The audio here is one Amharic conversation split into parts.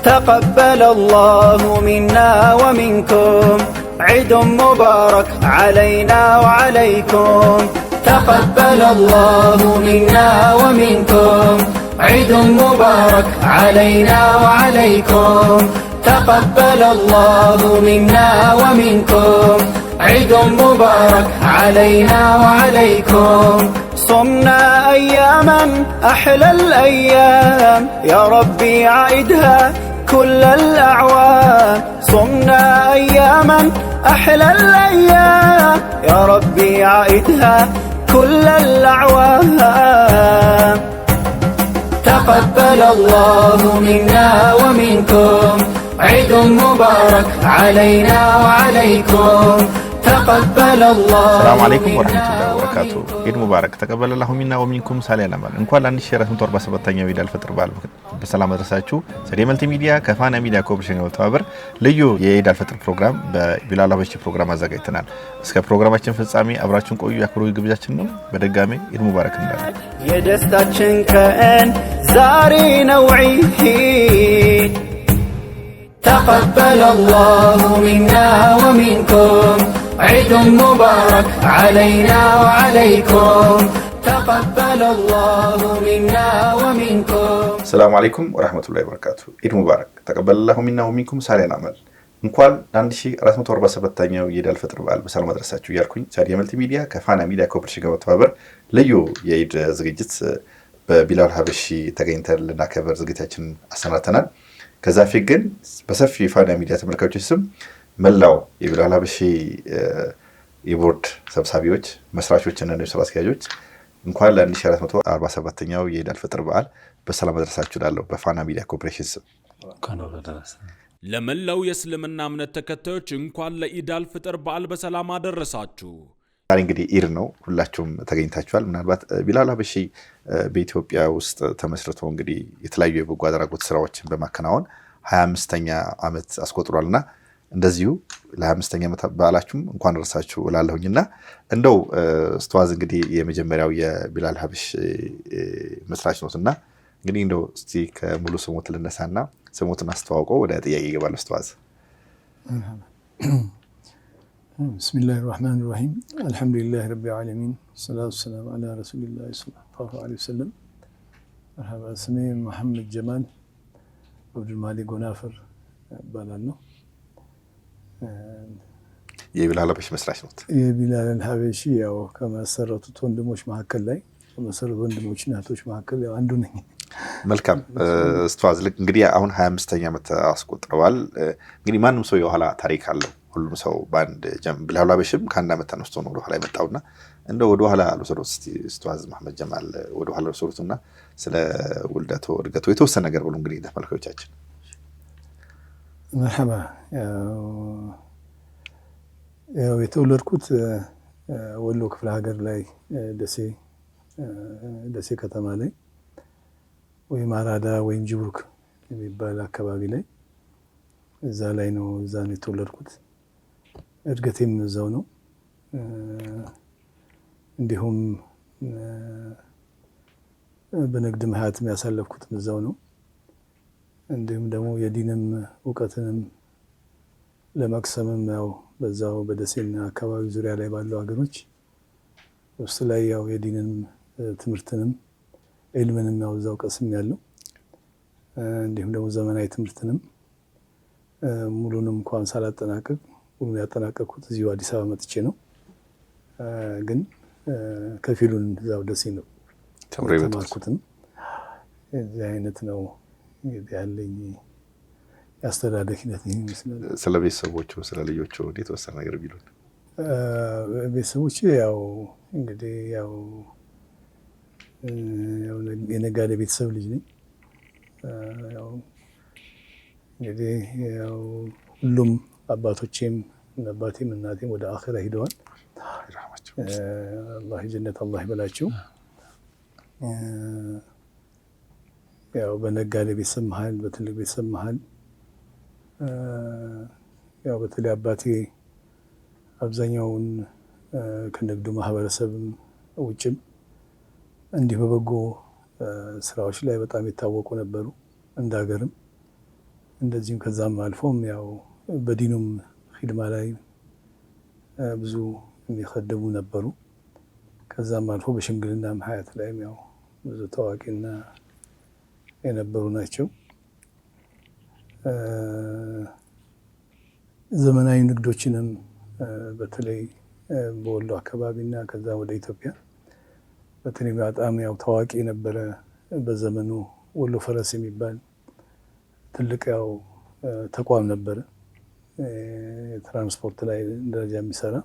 تقبل الله منا ومنكم عيد مبارك علينا وعليكم تقبل الله منا ومنكم عيد مبارك علينا وعليكم تقبل الله منا ومنكم عيد مبارك علينا وعليكم صمنا أياما أحلى الأيام يا ربي عيدها كل الأعوام صمنا أياما أحلى الأيام يا ربي عيدها كل الأعوام تقبل الله منا ومنكم عيد مبارك علينا وعليكم تقبل الله السلام عليكم ورحمة الله وبركاته عيد مبارك تقبل الله منا ومنكم سالينا مال እንኳን ለአንድ ሺህ 447ኛው ኢድ አልፈጥር በዓል በሰላም አደረሳችሁ። ሰዲ መልቲ ሚዲያ ከፋና ሚዲያ ኮርፖሬሽን ጋር ተባብረን ልዩ የኢድ አልፈጥር ፕሮግራም በቢላል ሀበሺ ፕሮግራም አዘጋጅተናል። እስከ ፕሮግራማችን ፍጻሜ አብራችሁን ቆዩ ያክብሩ ግብዣችን ነው። በድጋሚ ኢድ ሙባረክ እንላለን። የደስታችን ቀን ዛሬ ነው ዒድ تقبل الله منا ومنكم عيد مبارك علينا وعليكم تقبل الله منا ومنكم السلام عليكم ورحمة الله وبركاته عيد مبارك تقبل الله منا ومنكم سالينا عمل እንኳን ለ1447ኛው የኢድ አልፈጥር በዓል በሰላም አደረሳችሁ እያልኩኝ ሳዲያ መልቲ ሚዲያ ከፋና ሚዲያ ኮርፖሬሽን ጋር ተባብረን ልዩ የኢድ ዝግጅት በቢላል ሀበሺ ተገኝተን ልናከብር ዝግጅታችን አሰናድተናል። ከዛ ፊት ግን በሰፊ ፋና ሚዲያ ተመልካቾች ስም መላው የቢላል ሀበሺ የቦርድ ሰብሳቢዎች መስራቾችና የስራ አስኪያጆች እንኳን ለ1447ኛው የኢድ አልፈጥር በዓል በሰላም አደረሳችሁ ላለው በፋና ሚዲያ ኮርፖሬሽን ስም ለመላው የእስልምና እምነት ተከታዮች እንኳን ለኢድ አልፈጥር በዓል በሰላም አደረሳችሁ። ዛሬ እንግዲህ ኢድ ነው፣ ሁላችሁም ተገኝታችኋል። ምናልባት ቢላል ሀበሺ በኢትዮጵያ ውስጥ ተመስርቶ እንግዲህ የተለያዩ የበጎ አድራጎት ስራዎችን በማከናወን 25ኛ ዓመት አስቆጥሯልና እንደዚሁ ለ25ኛ ዓመት በዓላችሁም እንኳን አደረሳችሁ እላለሁኝና እንደው ኡስታዝ እንግዲህ የመጀመሪያው የቢላል ሀበሺ መስራች ነውና እንግዲህ እንደው እስቲ ከሙሉ ስሞት ልነሳና ስሞትን አስተዋውቀው ወደ ጥያቄ ይገባል ኡስታዝ። بسم الله الرحمن الرحيم الحمد لله رب العالمين والصلاة والسلام على رسول الله صلى الله عليه وسلم. مرحبا اسمي محمد جمال عبد المالك غنافر بالانو የቢላል ሀበሺ መስራች ነው። የቢላል ሀበሺ ያው ከመሰረቱት ወንድሞች መካከል ላይ ከመሰረቱ ወንድሞች እናቶች መካከል ያው አንዱ ነኝ። መልካም ኡስታዝ እንግዲህ አሁን 25ኛ ዓመት አስቆጥረዋል። እንግዲህ ማንም ሰው የኋላ ታሪክ አለው። ሁሉም ሰው ባንድ ቢላል ሀበሺም ከአንድ ዓመት ተነስቶ ነው ወደ ኋላ የመጣውና እንደው ወደ ኋላ ልወስዶት እስቲ ኡስታዝ መሐመድ ጀማል ወደ ኋላ ልወስዶትና ስለ ውልደቱ እድገቱ የተወሰነ ነገር ብሎ እንግዲህ ተመልካቾቻችን። መርሐባ ያው የተወለድኩት ወሎ ክፍለ ሀገር ላይ ደሴ ከተማ ላይ ወይም አራዳ ወይም ጅብሩክ የሚባል አካባቢ ላይ እዛ ላይ ነው የተወለድኩት። እድገቴም እዛው ነው። እንዲሁም በንግድ ሀያትም ያሳለፍኩትም እዛው ነው። እንዲሁም ደግሞ የዲንም እውቀትንም ለመቅሰምም ያው በዛው በደሴና አካባቢ ዙሪያ ላይ ባሉ ሀገሮች ውስጥ ላይ ያው የዲንም ትምህርትንም ዒልምንም ያው እዛው ቀስም ያለው እንዲሁም ደግሞ ዘመናዊ ትምህርትንም ሙሉንም እንኳን ሳላጠናቀቅ ሙሉ ያጠናቀቅኩት እዚሁ አዲስ አበባ መጥቼ ነው። ግን ከፊሉን እዛው ደሴ ነው ተማርኩትም። እዚህ አይነት ነው እንግዲህ ያለኝ ያስተዳደግ ሂደት ይመስላል። ስለ ቤተሰቦቹ ስለ ልጆቹ የተወሰነ ነገር ቢሉን። ቤተሰቦቼ ያው እንግዲህ ያው የነጋዴ ቤተሰብ ልጅ ነኝ። ያው እንግዲህ ያው ሁሉም አባቶቼም አባቴም እናቴም ወደ አኺራ ሄደዋል። አላህ ጀነት አላህ ይበላቸው። ያው በነጋዴ ቤተሰብ መሃል በትልቅ ቤተሰብ መሃል ያው በተለይ አባቴ አብዛኛውን ከንግዱ ማህበረሰብ ውጭም እንዲህ በበጎ ስራዎች ላይ በጣም የታወቁ ነበሩ። እንደ ሀገርም እንደዚህም ከዛም አልፎም ያው በዲኑም ኺድማ ላይ ብዙ የሚከደሙ ነበሩ። ከዛም አልፎ በሽምግልናም ሀያት ላይም ያው ብዙ ታዋቂና የነበሩ ናቸው። ዘመናዊ ንግዶችንም በተለይ በወሎ አካባቢና ከዛ ወደ ኢትዮጵያ በተለይ በጣም ያው ታዋቂ የነበረ በዘመኑ ወሎ ፈረስ የሚባል ትልቅ ያው ተቋም ነበረ፣ ትራንስፖርት ላይ ደረጃ የሚሰራ።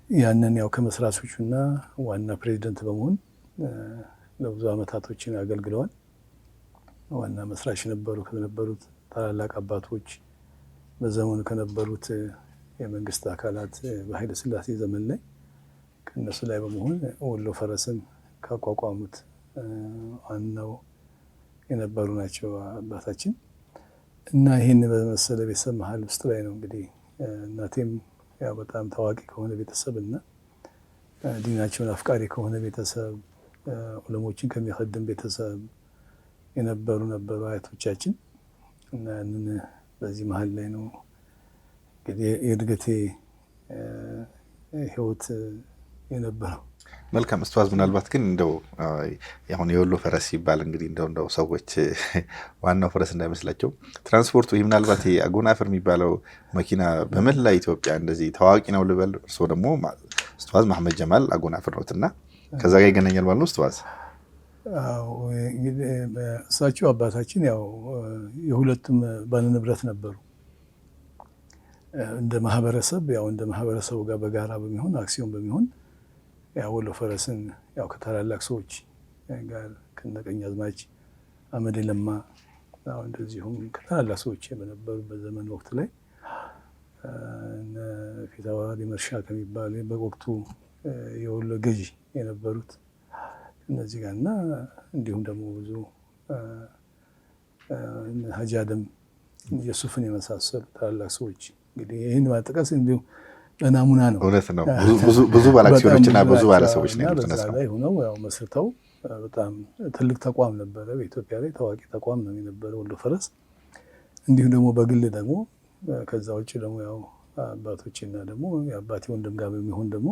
ያንን ያው ከመስራቾቹና ዋና ፕሬዚደንት በመሆን ለብዙ አመታቶችን አገልግለዋል። ዋና መስራች ነበሩ። ከነበሩት ታላላቅ አባቶች በዘመኑ ከነበሩት የመንግስት አካላት በኃይለ ሥላሴ ዘመን ላይ ከነሱ ላይ በመሆን ወሎ ፈረስን ካቋቋሙት ዋናው የነበሩ ናቸው አባታችን። እና ይህን በመሰለ ቤተሰብ መሀል ውስጥ ላይ ነው እንግዲህ እናቴም ያው በጣም ታዋቂ ከሆነ ቤተሰብ እና ዲናቸውን አፍቃሪ ከሆነ ቤተሰብ፣ ዑለሞችን ከሚኸድም ቤተሰብ የነበሩ አያቶቻችን። እና ያንን በዚህ መሀል ላይ ነው እንግዲህ የእድገቴ ህይወት የነበረው። መልካም ኡስታዝ፣ ምናልባት ግን እንደው አሁን የወሎ ፈረስ ሲባል እንግዲህ እንደው ሰዎች ዋናው ፈረስ እንዳይመስላቸው ትራንስፖርቱ ይህ ምናልባት አጎናፍር የሚባለው መኪና በመላ ኢትዮጵያ እንደዚህ ታዋቂ ነው ልበል። እርስዎ ደግሞ ኡስታዝ መሐመድ ጀማል አጎናፍር ነውትና ከዛ ጋር ይገናኛል ማለት ነው ኡስታዝ? አዎ እንግዲህ እሳቸው አባታችን ያው የሁለቱም ባለንብረት ነበሩ። እንደ ማህበረሰብ ያው እንደ ማህበረሰቡ ጋር በጋራ በሚሆን አክሲዮን በሚሆን ያው ወሎ ፈረስን ያው ከታላላቅ ሰዎች ጋር ከነቀኛዝማች አመዴ ለማ ያው እንደዚሁም ከታላላቅ ሰዎች በነበሩበት ዘመን ወቅት ላይ ፊታውራሪ መርሻ ከሚባሉ በወቅቱ የወሎ ገዢ የነበሩት እነዚህ ጋር እና እንዲሁም ደግሞ ብዙ ሀጂ አደም የሱፍን የመሳሰሉ ታላላቅ ሰዎች እንግዲህ ይህን ማጥቀስ እንዲሁ በናሙና ነው። እውነት ነው። ብዙ ባለአክሲዮኖችና ብዙ ባለሰዎች ነው በዛ ላይ ሆነው ያው መስርተው በጣም ትልቅ ተቋም ነበረ። በኢትዮጵያ ላይ ታዋቂ ተቋም ነው የነበረው ወሎ ፈረስ። እንዲሁም ደግሞ በግል ደግሞ ከዛ ውጭ ደግሞ ያው አባቶችና ደግሞ የአባቴ ወንድም ጋር በሚሆን ደግሞ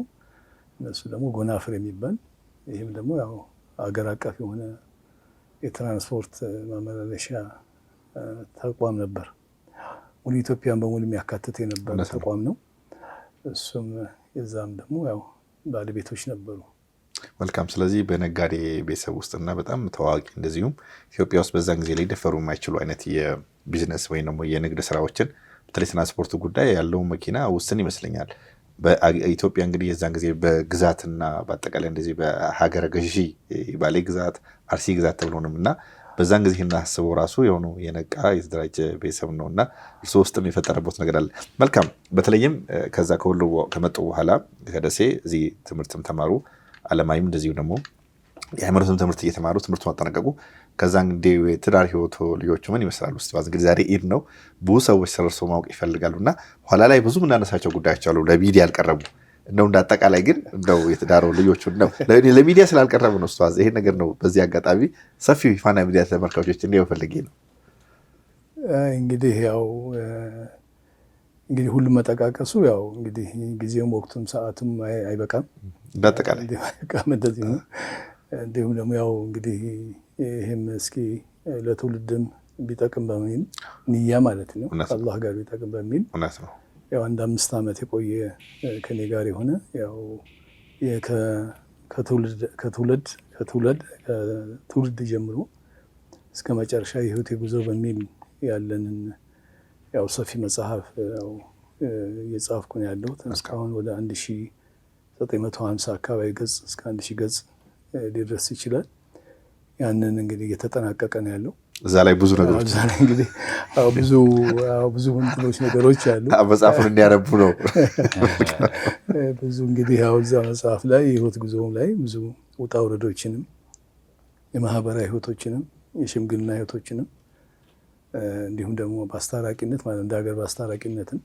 እነሱ ደግሞ ጎናፍር የሚባል ይህም ደግሞ ያው አገር አቀፍ የሆነ የትራንስፖርት ማመላለሻ ተቋም ነበር። ሙሉ ኢትዮጵያን በሙሉ የሚያካትት የነበረ ተቋም ነው። እሱም የዛም ደግሞ ያው ባለቤቶች ነበሩ። መልካም። ስለዚህ በነጋዴ ቤተሰብ ውስጥና በጣም ታዋቂ እንደዚሁም ኢትዮጵያ ውስጥ በዛን ጊዜ ላይ ደፈሩ የማይችሉ አይነት የቢዝነስ ወይም ደግሞ የንግድ ስራዎችን በተለይ ትራንስፖርቱ ጉዳይ ያለው መኪና ውስን ይመስለኛል። በኢትዮጵያ እንግዲህ የዛን ጊዜ በግዛትና በአጠቃላይ እንደዚህ በሀገረ ገዢ ባሌ ግዛት፣ አርሲ ግዛት ተብሎ ነው እና በዛን ጊዜ እናስበው ራሱ የሆኑ የነቃ የተደራጀ ቤተሰብ ነው እና እርሱ ውስጥም የፈጠረበት ነገር አለ። መልካም። በተለይም ከዛ ከወሎ ከመጡ በኋላ ከደሴ እዚህ ትምህርትም ተማሩ፣ አለማይም እንደዚሁ ደግሞ የሃይማኖትም ትምህርት እየተማሩ ትምህርቱን አጠናቀቁ። ከዛ እንግዲህ የትዳር ህይወቱ ልጆቹ ምን ይመስላሉ? ኡስታዝ እንግዲህ ዛሬ ኢድ ነው፣ ብዙ ሰዎች ስለርሶ ማወቅ ይፈልጋሉ እና ኋላ ላይ ብዙ የምናነሳቸው ጉዳዮች አሉ ለሚዲያ ያልቀረቡ። እንደው እንዳጠቃላይ ግን እንደው የትዳሩ ልጆቹ ነው ለሚዲያ ስላልቀረቡ ነው ኡስታዝ ይሄ ነገር ነው በዚህ አጋጣሚ ሰፊው ፋና ሚዲያ ተመልካቾች እንዲያው ፈልጌ ነው። እንግዲህ ያው እንግዲህ ሁሉም መጠቃቀሱ ያው እንግዲህ ጊዜውም ወቅቱም ሰዓቱም አይበቃም። እንዳጠቃላይ እንደዚህ ነው። እንዲሁም ደግሞ ያው እንግዲህ ይህም እስኪ ለትውልድም ቢጠቅም በሚል ንያ ማለት ነው ከአላህ ጋር ቢጠቅም በሚል ያው አንድ 5 ዓመት የቆየ ከኔ ጋር የሆነ ያው ከትውልድ ጀምሮ እስከ መጨረሻ የህይወቴ ጉዞ በሚል ያለንን ያው ሰፊ መጽሐፍ ያው እየጻፍኩ ነው ያለሁት። እስካሁን ወደ 1950 አካባቢ ገጽ እስከ 1000 ገጽ ሊደርስ ይችላል። ያንን እንግዲህ እየተጠናቀቀ ነው ያለው። እዛ ላይ ብዙ ነገሮች እዛ ላይ እንግዲህ ብዙ እንትኖች ነገሮች አሉ። መጽሐፉን እንዲያነቡ ነው ብዙ እንግዲህ ያው እዛ መጽሐፍ ላይ የህይወት ጉዞም ላይ ብዙ ውጣ ውረዶችንም የማህበራዊ ህይወቶችንም የሽምግልና ህይወቶችንም እንዲሁም ደግሞ በአስታራቂነት ማለት እንደ ሀገር በአስታራቂነትም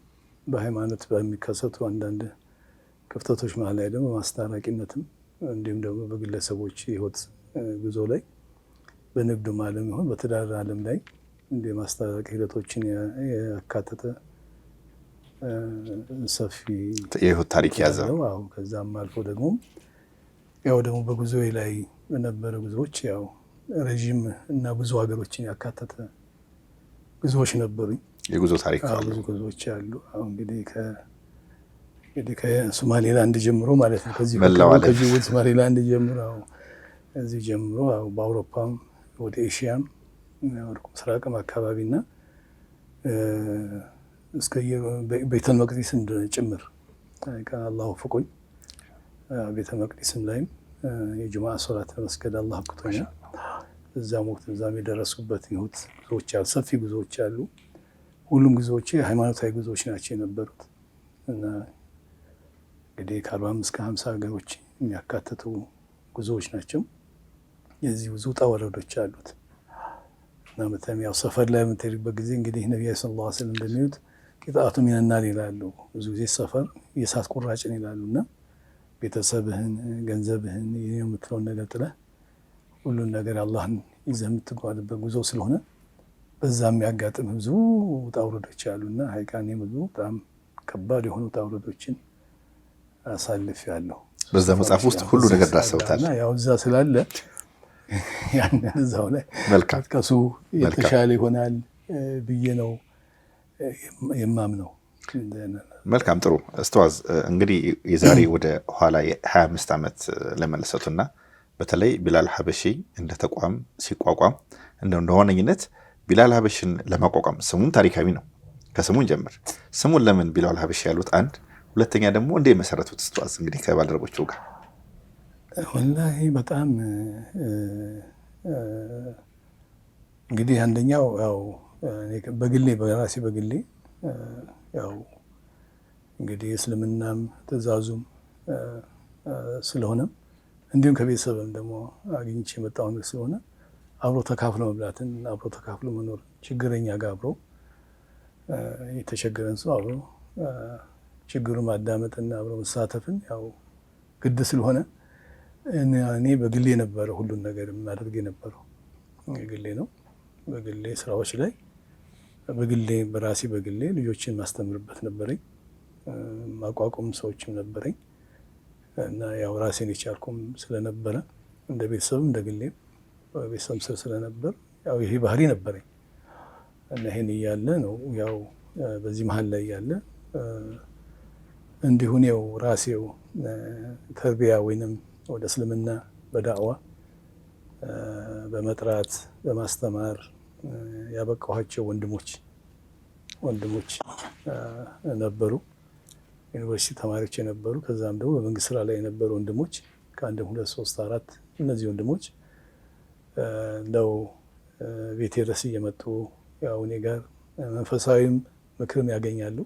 በሃይማኖት በሚከሰቱ አንዳንድ ክፍተቶች መሀል ላይ ደግሞ በማስታራቂነትም እንዲሁም ደግሞ በግለሰቦች ህይወት ጉዞ ላይ በንግዱም ዓለም ይሁን በትዳር ዓለም ላይ እንደ ማስታረቅ ሂደቶችን ያካተተ ሰፊ የህይወት ታሪክ ያዘ። አዎ ከዛም አልፎ ደግሞ ያው ደግሞ በጉዞዬ ላይ በነበረ ጉዞዎች ያው ረዥም እና ብዙ ሀገሮችን ያካተተ ጉዞዎች ነበሩኝ። የጉዞ ታሪክ አሉ። ብዙ ጉዞዎች አሉ። አሁን እንግዲህ ከሶማሌላንድ ጀምሮ ማለት ነው ከዚህ ሶማሌላንድ ጀምሮ እዚህ ጀምሮ በአውሮፓም ወደ ኤሽያም ወደ ምስራቅም አካባቢና እስከ ቤተል መቅዲስም ጭምር አላህ ወፍቆኝ ቤተ መቅዲስም ላይም የጁምዓ ሶላት ለመስገድ አላህ አብቅቶኛል። እዛም ወቅት እዛም የደረስኩበት ህይወት ጉዞዎች አሉ፣ ሰፊ ጉዞዎች አሉ። ሁሉም ጉዞዎች ሃይማኖታዊ ጉዞዎች ናቸው የነበሩት እና እንግዲህ ከ45 እስከ 50 ሀገሮች የሚያካትቱ ጉዞዎች ናቸው። የዚህ ብዙ ውጣ ወረዶች አሉት እና በጣም ያው ሰፈር ላይ የምትሄድበት ጊዜ እንግዲህ ነብዩ ሰለላሁ ዐለይሂ ወሰለም እንደሚሉት ቂጣቱ ሚነናር ይላሉ። ብዙ ጊዜ ሰፈር የእሳት ቁራጭን ይላሉና ቤተሰብህን፣ ገንዘብህን የምትለውን ነገር ጥለህ ሁሉን ነገር አላህን ይዘህ የምትጓዝበት ጉዞ ስለሆነ በዛ የሚያጋጥም ብዙ ውጣ ውረዶች አሉና ሀይቃኔ ብዙ በጣም ከባድ የሆኑ ውጣ ውረዶችን አሳልፌያለሁ። በዛ መጽሐፍ ውስጥ ሁሉ ነገር ዳሰውታል። ያው እዛ ስላለ ያንን እዛው ላይ መጥቀሱ የተሻለ ይሆናል ብዬ ነው የማምነው። መልካም ጥሩ። ኡስታዝ እንግዲህ የዛሬ ወደ ኋላ 25 ዓመት ለመለሰቱና በተለይ ቢላል ሐበሺ እንደ ተቋም ሲቋቋም እንደ ዋነኝነት ቢላል ሐበሺን ለማቋቋም ስሙም ታሪካዊ ነው። ከስሙን ጀምር። ስሙን ለምን ቢላል ሐበሺ ያሉት አንድ፣ ሁለተኛ ደግሞ እንደ መሰረቱት ኡስታዝ እንግዲህ ከባልደረቦቹ ጋር ወላሂ በጣም እንግዲህ አንደኛው ያው በግሌ በራሴ በግሌ ያው እንግዲህ እስልምናም ትእዛዙም ስለሆነም እንዲሁም ከቤተሰብም ደግሞ አግኝቼ የመጣው ነገር ስለሆነ አብሮ ተካፍሎ መብላትን አብሮ ተካፍሎ መኖር ችግረኛ ጋር አብሮ የተቸገረን ሰው አብሮ ችግሩን ማዳመጥና አብሮ መሳተፍን ያው ግድ ስለሆነ እኔ በግሌ ነበረ ሁሉን ነገር የማደርግ የነበረው ግሌ ነው። በግሌ ስራዎች ላይ በግሌ በራሴ በግሌ ልጆችን ማስተምርበት ነበረኝ። ማቋቋም ሰዎችም ነበረኝ እና ያው ራሴን የቻልኩም ስለነበረ እንደ ቤተሰብም እንደ ግሌም ቤተሰብ ስር ስለነበር ያው ይሄ ባህሪ ነበረኝ እና ይሄን እያለ ነው ያው በዚህ መሀል ላይ ያለ እንዲሁን ያው ራሴው ተርቢያ ወይንም ወደ እስልምና በዳዕዋ በመጥራት በማስተማር ያበቃኋቸው ወንድሞች ነበሩ። ዩኒቨርሲቲ ተማሪዎች የነበሩ ከዛም ደግሞ በመንግስት ስራ ላይ የነበሩ ወንድሞች ከአንድ 2 3 4 እነዚህ ወንድሞች ነው ቤቴ ድረስ እየመጡ ያው እኔ ጋር መንፈሳዊም ምክርም ያገኛሉ።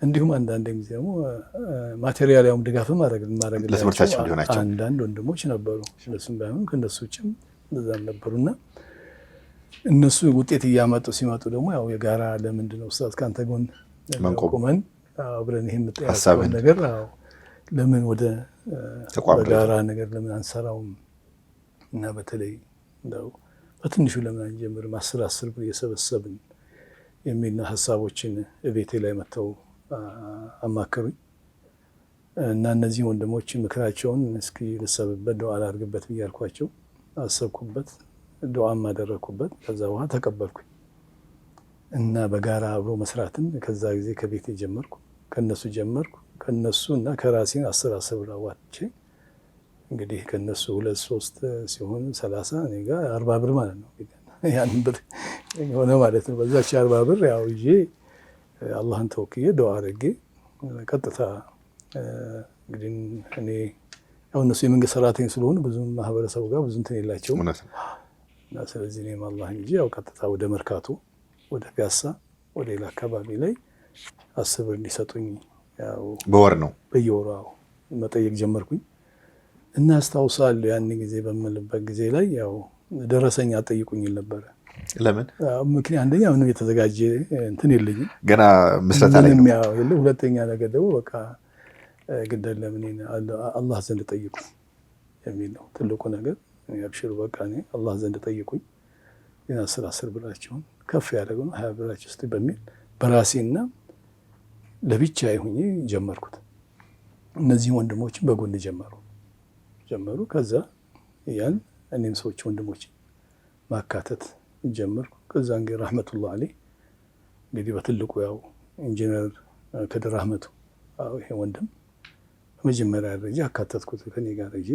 እንዲሁም አንዳንድ ጊዜ ደግሞ ማቴሪያላዊም ድጋፍም ለትምህርታቸው ሊሆናቸው አንዳንድ ወንድሞች ነበሩ። እነሱም ባይሆን ከነሱ ውጭም እንደዛም ነበሩና እነሱ ውጤት እያመጡ ሲመጡ ደግሞ ያው የጋራ ለምንድን ነው ኡስታዝ ካንተ ጎን ቆመን አብረን ይሄን የምትያሳውን ነገር ለምን ወደ በጋራ ነገር ለምን አንሰራውም እና በተለይ እንደው በትንሹ ለምን አንጀምርም 10 ብር እየሰበሰብን የሚል ሀሳቦችን ቤቴ ላይ መተው አማከሩኝ እና እነዚህ ወንድሞች ምክራቸውን እስኪ ልሰብበት ዱዓ አላርግበት ብያልኳቸው አሰብኩበት፣ ዱዓም አደረኩበት። ከዛ በኋላ ተቀበልኩኝ እና በጋራ አብሮ መስራትን ከዛ ጊዜ ከቤቴ ጀመርኩ። ከነሱ እና ከራሴን 10 ብር አዋጥቼ እንግዲህ ከነሱ 2 3 ሲሆን 30 እኔ ጋር 40 ብር ማለት ነው። ያን ብር ሆነ ማለት ነው። በዛች 40 ብር ያው ይዤ አላህን ተወክዬ ዱዓ አድርጌ ቀጥታ እንግዲህ እኔ ያው እነሱ የመንግስት ሰራተኛ ስለሆኑ ብዙ ማህበረሰቡ ጋር ብዙ እንትን የላቸውም እና ስለዚህ እኔም አላህን እንጂ ያው ቀጥታ ወደ መርካቶ ወደ ፒያሳ ወደ ሌላ አካባቢ ላይ 10 ብር እንዲሰጡኝ ያው በወር ነው በየወሩ መጠየቅ ጀመርኩኝ እና አስታውሳለሁ ያን ጊዜ በምልበት ጊዜ ላይ ያው ደረሰኝ አጠይቁኝ ነበር። ለምን? ምክንያት አንደኛ ምንም የተዘጋጀ እንትን የለኝም ገና ምስረታ ላይ ነው ያው የለ። ሁለተኛ ነገር ደግሞ በቃ ግደል ለምን አላህ ዘንድ ጠይቁኝ የሚል ነው ትልቁ ነገር። ያብሽሩ በቃ እኔ አላህ ዘንድ ጠይቁኝ ግን 10 ብራቸውን ከፍ ያደረገው 20 ብራቸው እስቲ በሚል በራሴና ለብቻ ይሁን ጀመርኩት። እነዚህ ወንድሞችን በጎን ጀመሩ። ከዛ ያን እኔም ሰዎች ወንድሞች ማካተት ጀመርኩ። ከዛ እንግዲህ ረህመቱላህ አለይህ እንግዲህ በትልቁ ያው ኢንጂነር ከድር አህመቱ ይሄ ወንድም በመጀመሪያ ደረጃ አካተትኩት ከኔ ጋር እንጂ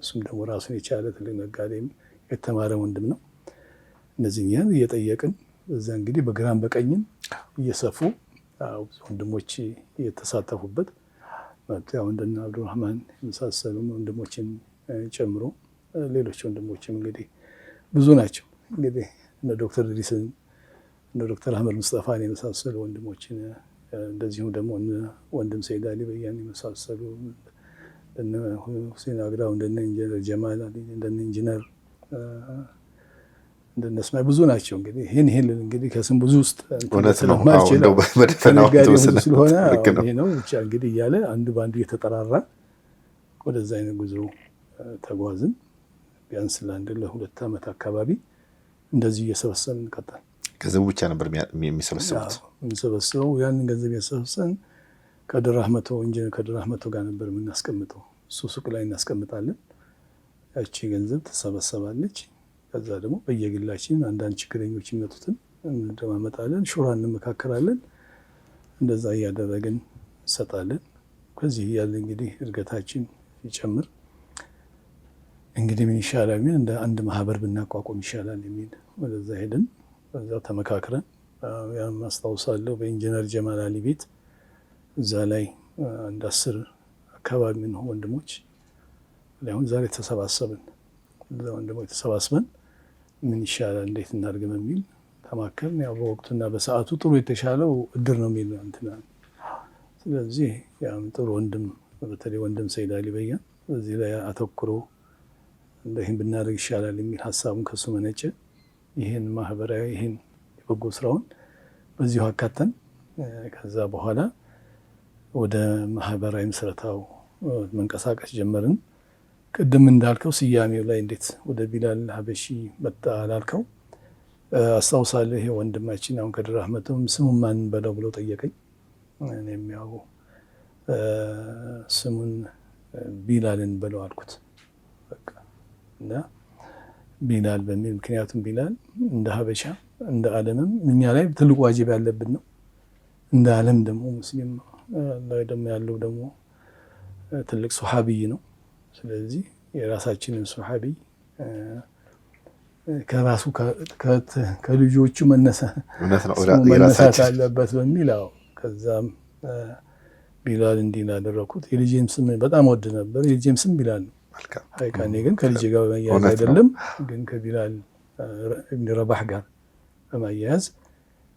እሱም ደግሞ ራሱን የቻለ ትልቅ ነጋዴም የተማረ ወንድም ነው። እነዚህን ያን እየጠየቅን በዛ እንግዲህ በግራም በቀኝም እየሰፉ ወንድሞች እየተሳተፉበት ያው እንደና አብዱራህማን የመሳሰሉ ወንድሞችን ጨምሮ ሌሎች ወንድሞችም እንግዲህ ብዙ ናቸው። እንግዲህ እነ ዶክተር ድሪስን እነ ዶክተር አህመድ ሙስጠፋን የመሳሰሉ ወንድሞችን እንደዚሁም ደግሞ ወንድም ሰይድ አሊ በያን የመሳሰሉ እነ ሁሴን አግራው እንደነ ኢንጂነር ጀማል አሊ እንደነ ኢንጂነር እንደነ እስማኤል ብዙ ናቸው። እንግዲህ ይሄን እንግዲህ ከስም ብዙ ውስጥ ስለማልችለው ስለሆነ ይሄ ነው ብቻ እንግዲህ እያለ አንዱ በአንዱ እየተጠራራ ወደዛ አይነት ጉዞ ተጓዝን። ቢያንስ ለአንድ ለ2 ዓመት አካባቢ እንደዚህ እየሰበሰብን ቀጠል። ገንዘቡ ብቻ ነበር የሚሰበስበው። ያንን ገንዘብ እየሰበሰብን ከድር አህመቶ ኢንጂነር ከድር አህመቶ ጋር ነበር የምናስቀምጠው። እሱ ሱቅ ላይ እናስቀምጣለን። ያቺ ገንዘብ ተሰበሰባለች። ከዛ ደግሞ በየግላችን አንዳንድ ችግረኞች የሚመጡትን እንደማመጣለን፣ ሹራ እንመካከራለን። እንደዛ እያደረግን እንሰጣለን። ከዚህ ያለ እንግዲህ እድገታችን ይጨምር እንግዲህ ምን ይሻላል ምን እንደ አንድ ማህበር ብናቋቁም ይሻላል የሚል ወደዛ ሄድን። በዛ ተመካክረን ያን ማስታወሳለሁ በኢንጂነር ጀማል አሊ ቤት እዛ ላይ አንድ 10 አካባቢ ነው ወንድሞች አሁን ዛሬ ተሰባሰብን። እዛ ወንድሞች ተሰባስበን ምን ይሻላል እንዴት እናድርግ በሚል ተማከርን። ያው በወቅቱና በሰዓቱ ጥሩ የተሻለው እድር ነው የሚል እንትና ስለዚህ ያው ጥሩ ወንድም በተለይ ወንድም ሰይድ አሊ በያን እዚህ ላይ አተኩሮ እንደዚህ ብናደርግ ይሻላል የሚል ሐሳቡን ከሱ መነጨ። ይሄን ማህበራዊ ይሄን የበጎ ስራውን በዚሁ አካተን ከዛ በኋላ ወደ ማህበራዊ ምስረታው መንቀሳቀስ ጀመርን። ቅድም እንዳልከው ስያሜው ላይ እንዴት ወደ ቢላል ሀበሺ መጣ አላልከው አስታውሳለሁ። ይሄ ወንድማችን አሁን ከድር አህመድም ስሙን ማን በለው ብሎ ጠየቀኝ። እኔም ያው ስሙን ቢላልን በለው አልኩት። በቃ እና ቢላል በሚል ምክንያቱም ቢላል እንደ ሀበሻ እንደ ዓለምም እኛ ላይ ትልቁ ዋጅብ ያለብን ነው። እንደ ዓለም ደግሞ ሙስሊም ላይ ደግሞ ያለው ደግሞ ትልቅ ሱሐቢይ ነው። ስለዚህ የራሳችንን ሱሐቢ ከራሱ ከልጆቹ መነሳት አለበት በሚል ከዛም ቢላል እንዲህ አደረኩት። የልጄም ስም በጣም ወድ ነበር። የልጄም ስም ቢላል ነው። ሀይቃኔ ግን ከልጄ ጋር በመያያዝ አይደለም፣ ግን ከቢላል ኢብኑ ረባህ ጋር በመያያዝ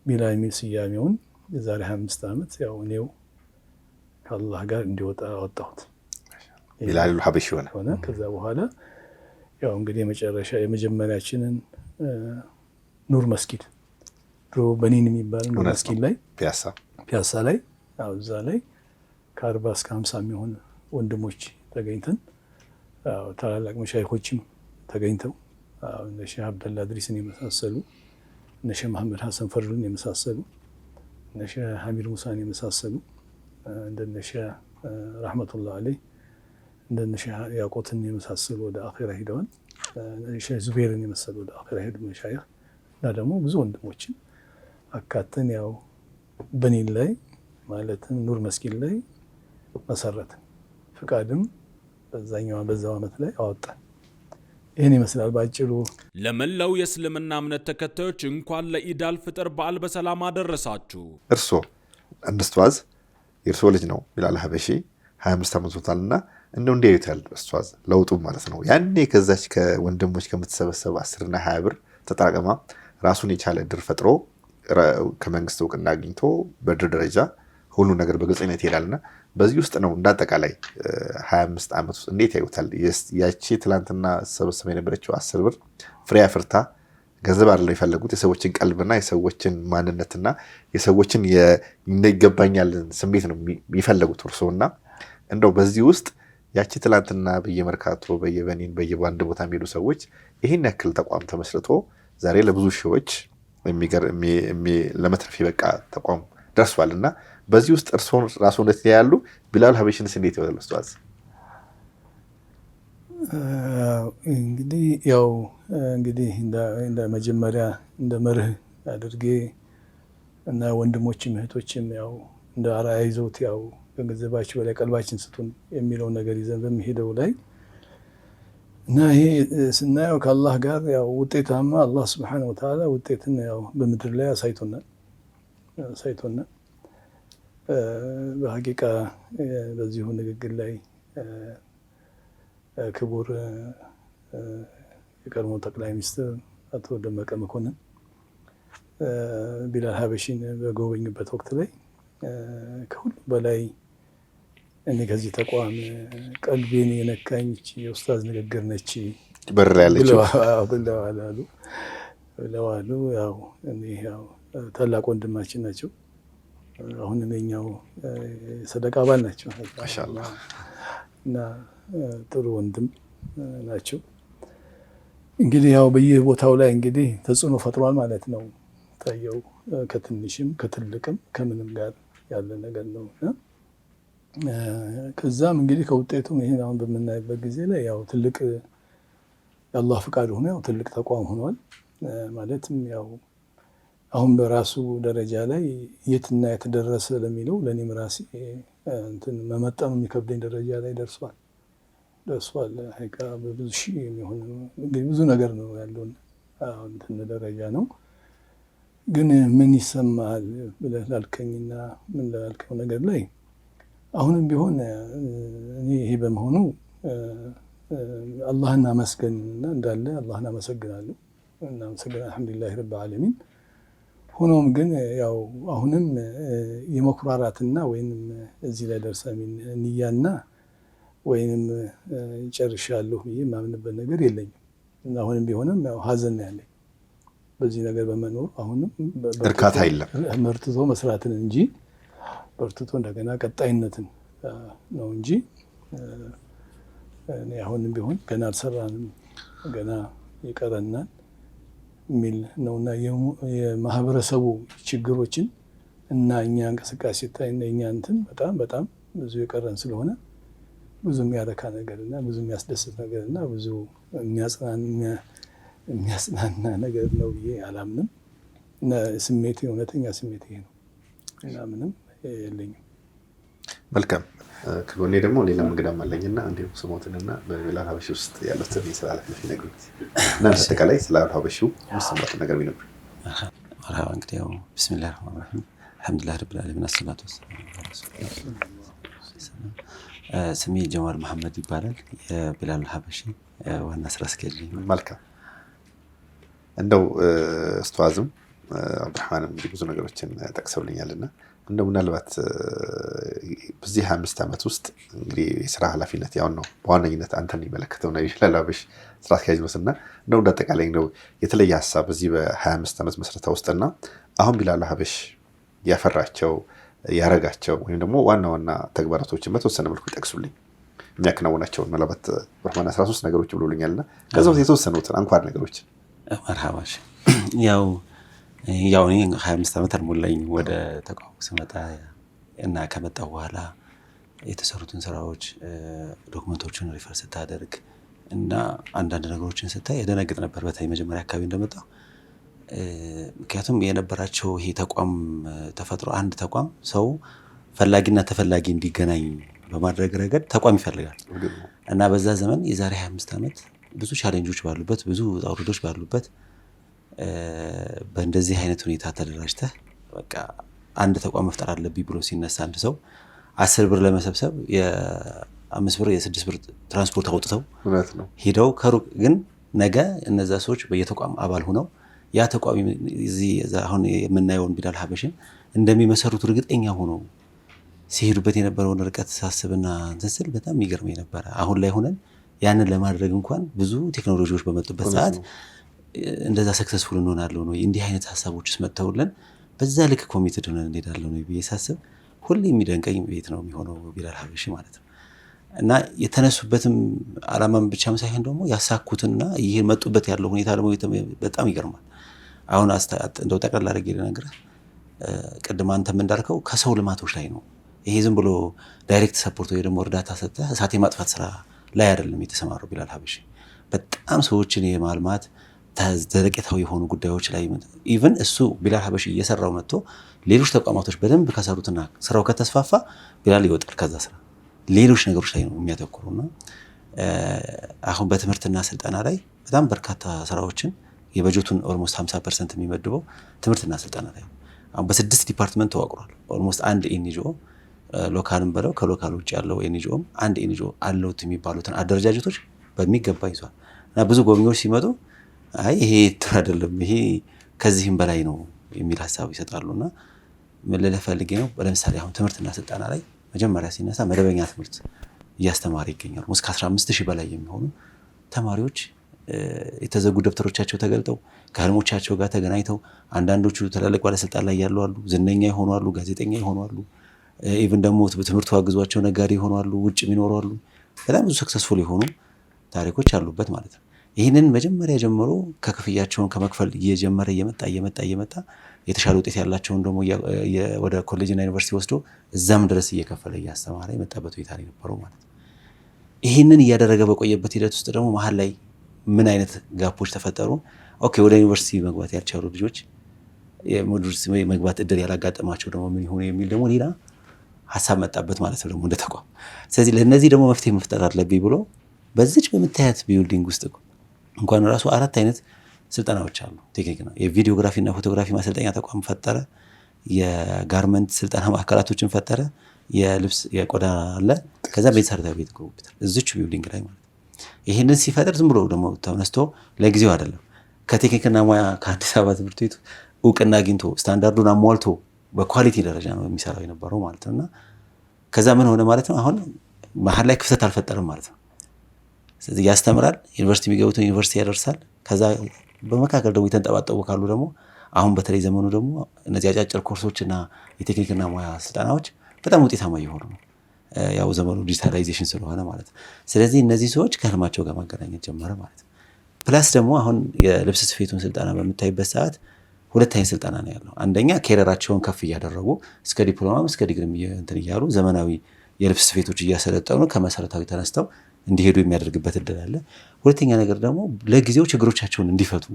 ቢላል የሚል ስያሜውን የዛሬ 25 ዓመት ያው እኔው ከአላህ ጋር እንዲወጣ አወጣሁት። ቢላል ሀበሺ ሆነ። ከዛ በኋላ ያው እንግዲህ የመጀመሪያችንን ኑር መስጊድ ድሮ በኒን የሚባል ኑር መስጊድ ላይ ፒያሳ ላይ ያው እዛ ላይ ከ40 እስከ 50 የሚሆን ወንድሞች ተገኝተን ታላላቅ መሻይኾችም ተገኝተው እነ ሼህ አብደላ ድሪስን የመሳሰሉ እነ ሼህ መሐመድ ሐሰን ፈርሉን የመሳሰሉ እነ ሼህ ሐሚድ ሙሳን የመሳሰሉ እንደነ ሼህ ረህመቱላህ አለይህ እንደነ ሼህ ያቆትን የመሳሰሉ ወደ አኺራ ሄደዋል። ሼህ ዙቤርን የመሰሉ ወደ አኺራ ሄዱ መሻይኽ እና ደግሞ ብዙ ወንድሞችን አካተን ያው በኒን ላይ ማለትም ኑር መስጊድ ላይ መሰረትን። ፍቃድም በዛው ዓመት ላይ አወጣን። ይህን ይመስላል ባጭሩ። ለመላው የእስልምና እምነት ተከታዮች እንኳን ለኢድ አልፍጥር በዓል በሰላም አደረሳችሁ። እርሶ አንድ ኡስታዝ የእርሶ ልጅ ነው ቢላል ሀበሺ 25 ዓመት ሆኗልና እንደው እንዴት ያዩታል ኡስታዝ ለውጡ ማለት ነው? ያኔ ከዛች ከወንድሞች ከምትሰበሰብ 10 እና 20 ብር ተጣቀማ ራሱን የቻለ እድር ፈጥሮ ከመንግስት እውቅና አግኝቶ በእድር ደረጃ ሁሉ ነገር በግልጽነት ይሄዳልና በዚህ ውስጥ ነው እንዳጠቃላይ 25 ዓመት ውስጥ እንዴት ያዩታል? ያቺ ትላንትና ሰበሰበ የነበረችው 10 ብር ፍሬ አፍርታ ገንዘብ አይደለም የፈለጉት የሰዎችን ቀልብና የሰዎችን ማንነትና የሰዎችን ይገባኛል ስሜት ነው የሚፈልጉት እርሶና እንደው በዚህ ውስጥ ያቺ ትላንትና በየመርካቶ በየበኒን በየባንድ ቦታ የሚሄዱ ሰዎች ይሄን ያክል ተቋም ተመስርቶ ዛሬ ለብዙ ሺዎች ለመትረፍ የበቃ ተቋም ደርሷል እና በዚህ ውስጥ እርስዎን ራስዎ እንዴት ያያሉ? ቢላል ሀበሽንስ እንዴት ይወዳሉ? ኡስታዝ እንግዲህ ያው እንግዲህ እንደ መጀመሪያ እንደ መርህ አድርጌ እና ወንድሞችም እህቶችም ያው እንደ አርአያ ይዘውት ያው ከገንዘባችሁ በላይ ቀልባችን ስጡን የሚለው ነገር ይዘን በሚሄደው ላይ እና ይሄ ስናየው ከአላህ ጋር ያው ውጤታማ አላህ Subhanahu Wa Ta'ala ውጤትን ያው በምድር ላይ አሳይቶናል። በሐቂቃ በዚሁ ንግግር ላይ ክቡር የቀድሞ ጠቅላይ ሚኒስትር አቶ ደመቀ መኮንን ቢላል ሀበሺን በጎበኙበት ወቅት ላይ ከሁሉ በላይ እኔ ከዚህ ተቋም ቀልቤን የነካኝ የኡስታዝ ንግግር ነች በር ያለችው ብለዋሉ። ያው እኔ ያው ታላቅ ወንድማችን ናቸው። አሁንም የኛው ሰደቃ አባል ናቸው ማሻአላህ እና ጥሩ ወንድም ናቸው። እንግዲህ ያው በየቦታው ላይ እንግዲህ ተጽዕኖ ፈጥሯል ማለት ነው። ታየው ከትንሽም ከትልቅም ከምንም ጋር ያለ ነገር ነው። ከዛም እንግዲህ ከውጤቱም ይሄን አሁን በምናይበት ጊዜ ላይ ያው ትልቅ የአላህ ፍቃድ ሆኖ ያው ትልቅ ተቋም ሆኗል። ማለትም ያው አሁን በራሱ ደረጃ ላይ የትና የተደረሰ ለሚለው ለኔም ራሴ እንትን መመጠኑ የሚከብደኝ ደረጃ ላይ ደርሷል። ሀቂቃ በብዙ ሺህ የሚሆን እንግዲህ ብዙ ነገር ነው ያለው እንትን ደረጃ ነው። ግን ምን ይሰማል ብለህ ላልከኝና ምን ላልከው ነገር ላይ አሁንም ቢሆን እኔ ይሄ በመሆኑ አላህን አመስገንና እንዳለ አላህን አመሰግናለሁ እና አልሐምዱሊላህ ረብል ዓለሚን። ሆኖም ግን ያው አሁንም የመኩራራትና ወይንም እዚህ ላይ ደርሰን ንያና ወይንም ጨርሻለሁ ብዬ ማምንበት ነገር የለኝም እና አሁንም ቢሆንም ያው ሀዘን ነው ያለኝ በዚህ ነገር በመኖር አሁንም እርካታ የለም መርትቶ መስራትን እንጂ በርትቶ እንደገና ቀጣይነትን ነው እንጂ እኔ አሁንም ቢሆን ገና አልሰራንም ገና ይቀረናል የሚል ነውና የማህበረሰቡ ችግሮችን እና እኛ እንቅስቃሴ ታይና እኛ እንትን በጣም ብዙ የቀረን ስለሆነ ብዙ የሚያረካ ነገርና ብዙ የሚያስደስት ነገርና ብዙ የሚያጽናና ነገር ነው ብዬ አላምንም። እና ስሜቴ እውነተኛ ስሜቴ ነው እና ምንም የለኝም። መልካም ከጎኔ ደግሞ ሌላ እንግዳም አለኝና እንዲሁም ስሞትንና በቢላል ሀበሺ ውስጥ ያሉትን የስራ ኃላፊነት ይነግሩኝ እና አጠቃላይ ስለ ሀበሺው መስማት ነገር ቢነግሩ። መርሃባ እንግዲህ ያው ቢስሚላሂር ረህማኒር ረሂም አልሐምዱሊላህ ረብል ዓለሚን አሰላቱ ወሰላሙ ስሜ ጀማል መሐመድ ይባላል። የቢላል ሀበሺ ዋና ስራ አስኪያጅ ነኝ። መልካም እንደው ኡስታዝም አብዱራህማንም ብዙ ነገሮችን ጠቅሰውልኛልና እንደው ምናልባት በዚህ 25 ዓመት ውስጥ እንግዲህ የስራ ኃላፊነት ያው ነው በዋነኝነት አንተን ይመለከተው ነው ቢላል ሀበሺ ስራ አስኪያጅ ነውና እንደው እንዳጠቃላይ እንደው የተለየ ሀሳብ በዚህ በ25 ዓመት መስረታ ውስጥና አሁን ቢላል ሀበሺ ያፈራቸው ያረጋቸው ወይም ደግሞ ዋና ተግባራቶችን በተወሰነ መልኩ ይጠቅሱልኝ የሚያከናውናቸው ምናልባት በርማና 13 ነገሮች ብሎልኛልና ከዛው የተወሰኑትን አንኳር ነገሮች። መርሃባሽ ያው እኔ 25 ዓመት አልሞላኝ ወደ ተቋሙ ስመጣ እና ከመጣሁ በኋላ የተሰሩትን ስራዎች ዶክመንቶችን ሪፈር ስታደርግ እና አንዳንድ ነገሮችን ስታይ ያደነግጥ ነበር በተለይ መጀመሪያ አካባቢ እንደመጣሁ። ምክንያቱም የነበራቸው ይሄ ተቋም ተፈጥሮ አንድ ተቋም ሰው ፈላጊና ተፈላጊ እንዲገናኝ በማድረግ ረገድ ተቋም ይፈልጋል እና በዛ ዘመን የዛሬ 25 ዓመት ብዙ ቻሌንጆች ባሉበት ብዙ አውርዶች ባሉበት በእንደዚህ አይነት ሁኔታ ተደራጅተህ በቃ አንድ ተቋም መፍጠር አለብኝ ብሎ ሲነሳ አንድ ሰው 10 ብር ለመሰብሰብ የ5 ብር የ6 ብር ትራንስፖርት አውጥተው ሄደው ከሩቅ ግን ነገ እነዛ ሰዎች በየተቋም አባል ሆነው ያ ተቋም እዚህ አሁን የምናየውን ቢላል ሀበሺን እንደሚመሰሩት እርግጠኛ ሆኖ ሲሄዱበት የነበረውን ርቀት ሳስብና እንስል በጣም የሚገርመኝ ነበር። አሁን ላይ ሆነን ያንን ለማድረግ እንኳን ብዙ ቴክኖሎጂዎች በመጡበት ሰዓት እንደዛ ሰክሰስፉል እንሆናለን ነው እንዲህ አይነት ሀሳቦችስ መጥተውልን በዛ ልክ ኮሚትድ ሆነን እንሄዳለን ነው ብዬ ሳስብ ሁሌ የሚደንቀኝ ቤት ነው የሚሆነው ቢላል ሀበሺ ማለት ነው። እና የተነሱበትም ዓላማም ብቻም ሳይሆን ደግሞ ያሳኩትና ይሄ መጡበት ያለው ሁኔታ ደግሞ በጣም ይገርማል። አሁን እንደው ጠቅላላ አድርጌ ልነግርህ ቅድም አንተም እንዳልከው ከሰው ልማቶች ላይ ነው። ይሄ ዝም ብሎ ዳይሬክት ሰፖርት ወይ ደግሞ እርዳታ ሰጥተህ እሳት የማጥፋት ስራ ላይ አይደለም የተሰማረው ቢላል ሀበሺ። በጣም ሰዎችን የማልማት ዘለቄታዊ የሆኑ ጉዳዮች ላይ ኢቭን እሱ ቢላል ሀበሺ እየሰራው መጥቶ ሌሎች ተቋማቶች በደንብ ከሰሩትና ስራው ከተስፋፋ ቢላል ይወጣል ከዛ ስራ ሌሎች ነገሮች ላይ ነው የሚያተኩሩና አሁን በትምህርትና ስልጠና ላይ በጣም በርካታ ስራዎችን የበጀቱን ኦልሞስት 50% የሚመድበው ትምህርትና ስልጠና ላይ ነው። አሁን በ6 ዲፓርትመንት ተዋቅሯል። ኦልሞስት አንድ ኤንጂኦ ሎካልም በለው ከሎካል ውጭ ያለው ኤንጂኦም አንድ ኤንጂኦ አለውት የሚባሉትን አደረጃጀቶች በሚገባ ይዟል እና ብዙ ጎብኚዎች ሲመጡ አይ ይሄ ጥሩ አይደለም ይሄ ከዚህም በላይ ነው የሚል ሀሳብ ይሰጣሉና ምን ልልህ ፈልጌ ነው ለምሳሌ አሁን ትምህርትና ስልጠና ላይ መጀመሪያ ሲነሳ መደበኛ ትምህርት እያስተማረ ይገኛል። እስከ 15000 በላይ የሚሆኑ ተማሪዎች የተዘጉ ደብተሮቻቸው ተገልጠው ከህልሞቻቸው ጋር ተገናኝተው አንዳንዶቹ ትላልቅ ባለስልጣን ላይ ያሉ አሉ፣ ዝነኛ ይሆኑ አሉ፣ ጋዜጠኛ ይሆኑ አሉ፣ ኢቭን ደግሞ በትምህርቱ አግዟቸው ነጋዴ ይሆኑ አሉ፣ ውጭ የሚኖሩ አሉ። በጣም ብዙ ሰክሰስፉል የሆኑ ታሪኮች አሉበት ማለት ነው። ይህንን መጀመሪያ ጀምሮ ከክፍያቸውን ከመክፈል እየጀመረ እየመጣ የተሻለ ውጤት ያላቸውን ደግሞ ወደ ኮሌጅና ዩኒቨርሲቲ ወስዶ እዛም ድረስ እየከፈለ እያስተማረ የመጣበት ሁኔታ ነው የነበረው ማለት ነው። ይህንን እያደረገ በቆየበት ሂደት ውስጥ ደግሞ መሀል ላይ ምን አይነት ጋፖች ተፈጠሩ? ኦኬ ወደ ዩኒቨርሲቲ መግባት ያልቻሉ ልጆች የዩኒቨርሲቲ መግባት እድል ያላጋጠማቸው ደግሞ ምን ይሆኑ የሚል ደግሞ ሌላ ሀሳብ መጣበት ማለት ነው ደግሞ እንደ ተቋም። ስለዚህ ለነዚህ ደግሞ መፍትሄ መፍጠር አለብኝ ብሎ በዚች በምታያት ቢልዲንግ ውስጥ እንኳን ራሱ 4 አይነት ስልጠናዎች አሉ። ቴክኒክ ነው የቪዲዮግራፊ እና ፎቶግራፊ ማሰልጠኛ ተቋም ፈጠረ፣ የጋርመንት ስልጠና ማዕከላቶችን ፈጠረ፣ የልብስ የቆዳ አለ፣ ከዛ ቤት ሰርታ ቤት ኮምፒውተር እዚች ቢልዲንግ ላይ ማለት ይሄንን ሲፈጥር ዝም ብሎ ደግሞ ተነስቶ ለጊዜው አይደለም ከቴክኒክና ሙያ ከአዲስ አበባ ትምህርት ቤት እውቅና አግኝቶ ስታንዳርዱን አሟልቶ በኳሊቲ ደረጃ ነው የሚሰራው የነበረው ማለት ነውና ከዛ ምን ሆነ ማለት ነው አሁን መሀል ላይ ክፍተት አልፈጠረም ማለት ነው። ስለዚህ ያስተምራል፣ ዩኒቨርሲቲ የሚገቡትን ዩኒቨርሲቲ ያደርሳል። ከዛ በመካከል ደግሞ የተንጠባጠቡ ካሉ ደግሞ አሁን በተለይ ዘመኑ ደግሞ እነዚህ አጫጭር ኮርሶችና የቴክኒክና ሙያ ስልጠናዎች በጣም ውጤታማ እየሆኑ ነው ያው ዘመኑ ዲጂታላይዜሽን ስለሆነ ማለት ነው። ስለዚህ እነዚህ ሰዎች ከህልማቸው ጋር ማገናኘት ጀመረ ማለት ነው። ፕላስ ደግሞ አሁን የልብስ ስፌቱን ስልጠና በምታይበት ሰዓት 2 አይነት ስልጠና ነው ያለው። አንደኛ ኬሪየራቸውን ከፍ እያደረጉ እስከ ዲፕሎማም እስከ ዲግሪም እንትን እያሉ ዘመናዊ የልብስ ስፌቶች እያሰለጠኑ ከመሰረታዊ ተነስተው እንዲሄዱ የሚያደርግበት እድል አለ። ሁለተኛ ነገር ደግሞ ለጊዜው ችግሮቻቸውን እንዲፈቱ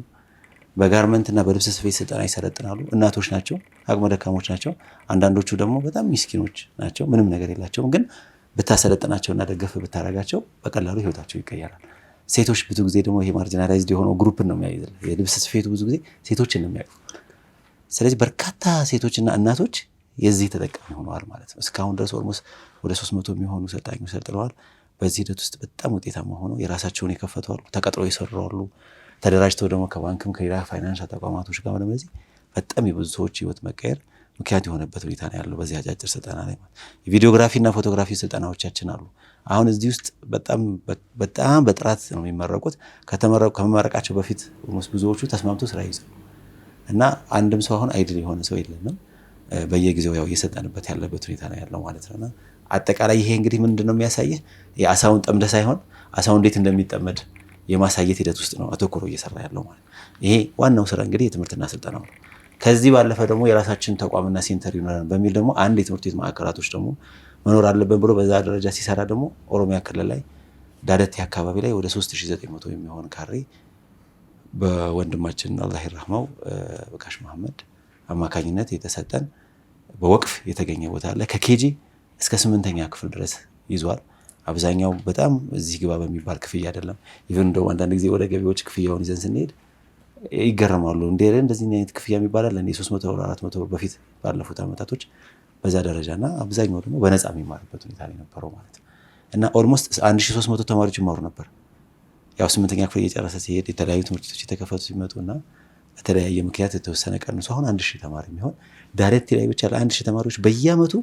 በጋርመንትና በልብስ ስፌት ስልጠና ይሰለጥናሉ። እናቶች ናቸው፣ አቅመ ደካሞች ናቸው። አንዳንዶቹ ደግሞ በጣም ሚስኪኖች ናቸው፣ ምንም ነገር የላቸውም። ግን ብታሰለጥናቸውና ደገፍ ብታረጋቸው በቀላሉ ህይወታቸው ይቀየራል። ሴቶች ብዙ ጊዜ ደግሞ ይሄ ማርጂናላይዝድ የሆነው ግሩፕን ነው የሚያይዘው። የልብስ ስፌቱ ብዙ ጊዜ ሴቶችን ነው የሚያውቁ። ስለዚህ በርካታ ሴቶችና እናቶች የዚህ ተጠቃሚ ሆነዋል ማለት ነው። እስካሁን ድረስ ኦልሞስት ወደ 300 የሚሆኑ ሰልጣኞች ሰልጥነዋል። በዚህ ሂደት ውስጥ በጣም ውጤታማ ሆነው የራሳቸውን የከፈቱ አሉ፣ ተቀጥረው የሰሩ አሉ፣ ተደራጅተው ደግሞ ከባንክም ከሌላ ፋይናንስ ተቋማቶች ጋር ነው። በዚህ በጣም የብዙ ሰዎች ህይወት መቀየር ምክንያት የሆነበት ሁኔታ ነው ያለው በዚህ አጫጭር ስልጠና ላይ ማለት። የቪዲዮግራፊና ፎቶግራፊ ስልጠናዎቻችን አሉ። አሁን እዚህ ውስጥ በጣም በጥራት ነው የሚመረቁት። ከመመረቃቸው በፊት ብዙዎቹ ተስማምቶ ስራ ይዘው እና አንድም ሰው አሁን አይድል የሆነ ሰው የለንም። በየጊዜው ያው እየሰጠንበት ያለበት ሁኔታ ነው ያለው ማለት ነውና አጠቃላይ ይሄ እንግዲህ ምንድነው የሚያሳየህ የአሳውን ጠምደ ሳይሆን አሳው እንዴት እንደሚጠመድ የማሳየት ሂደት ውስጥ ነው አተኩሮ እየሰራ ያለው ማለት። ይሄ ዋናው ስራ እንግዲህ የትምህርትና ስልጠናው ነው። ከዚህ ባለፈ ደግሞ የራሳችን ተቋምና ሴንተር ይኖራል በሚል ደግሞ አንድ የትምህርት ቤት ማዕከላቶች ደግሞ መኖር አለብን ብሎ በዛ ደረጃ ሲሰራ ደግሞ ኦሮሚያ ክልል ላይ ዳደቴ አካባቢ ላይ ወደ 3900 የሚሆን ካሬ በወንድማችን አላህ ይርሐመው በቃሽ መሐመድ አማካኝነት የተሰጠን በወቅፍ የተገኘ ቦታ አለ። ከኬጂ እስከ 8ኛ ክፍል ድረስ ይዟል። አብዛኛው በጣም እዚህ ግባ በሚባል ክፍያ አይደለም። ኢቭን እንደው አንዳንድ ጊዜ ወደ ገቢዎች ክፍያውን ይዘን ስንሄድ ይገረማሉ። እንደዚህ አይነት ክፍያ የሚባል አለ 300 ብር 400 ብር በፊት ባለፉት አመታቶች በዛ ደረጃና አብዛኛው ደግሞ በነፃ የሚማርበት ሁኔታ ላይ ነበረው ማለት ነው። እና ኦልሞስት 1300 ተማሪዎች ይማሩ ነበር። ያው 8ኛ ክፍል እየጨረሰ ሲሄድ የተለያዩ ትምህርት ቤቶች የተከፈቱ ሲመጡና በተለያየ ምክንያት የተወሰነ ቀንሶ አሁን 1000 ተማሪ የሚሆን ዳይሬክት ላይ ብቻ ለ1000 ተማሪዎች በየአመቱ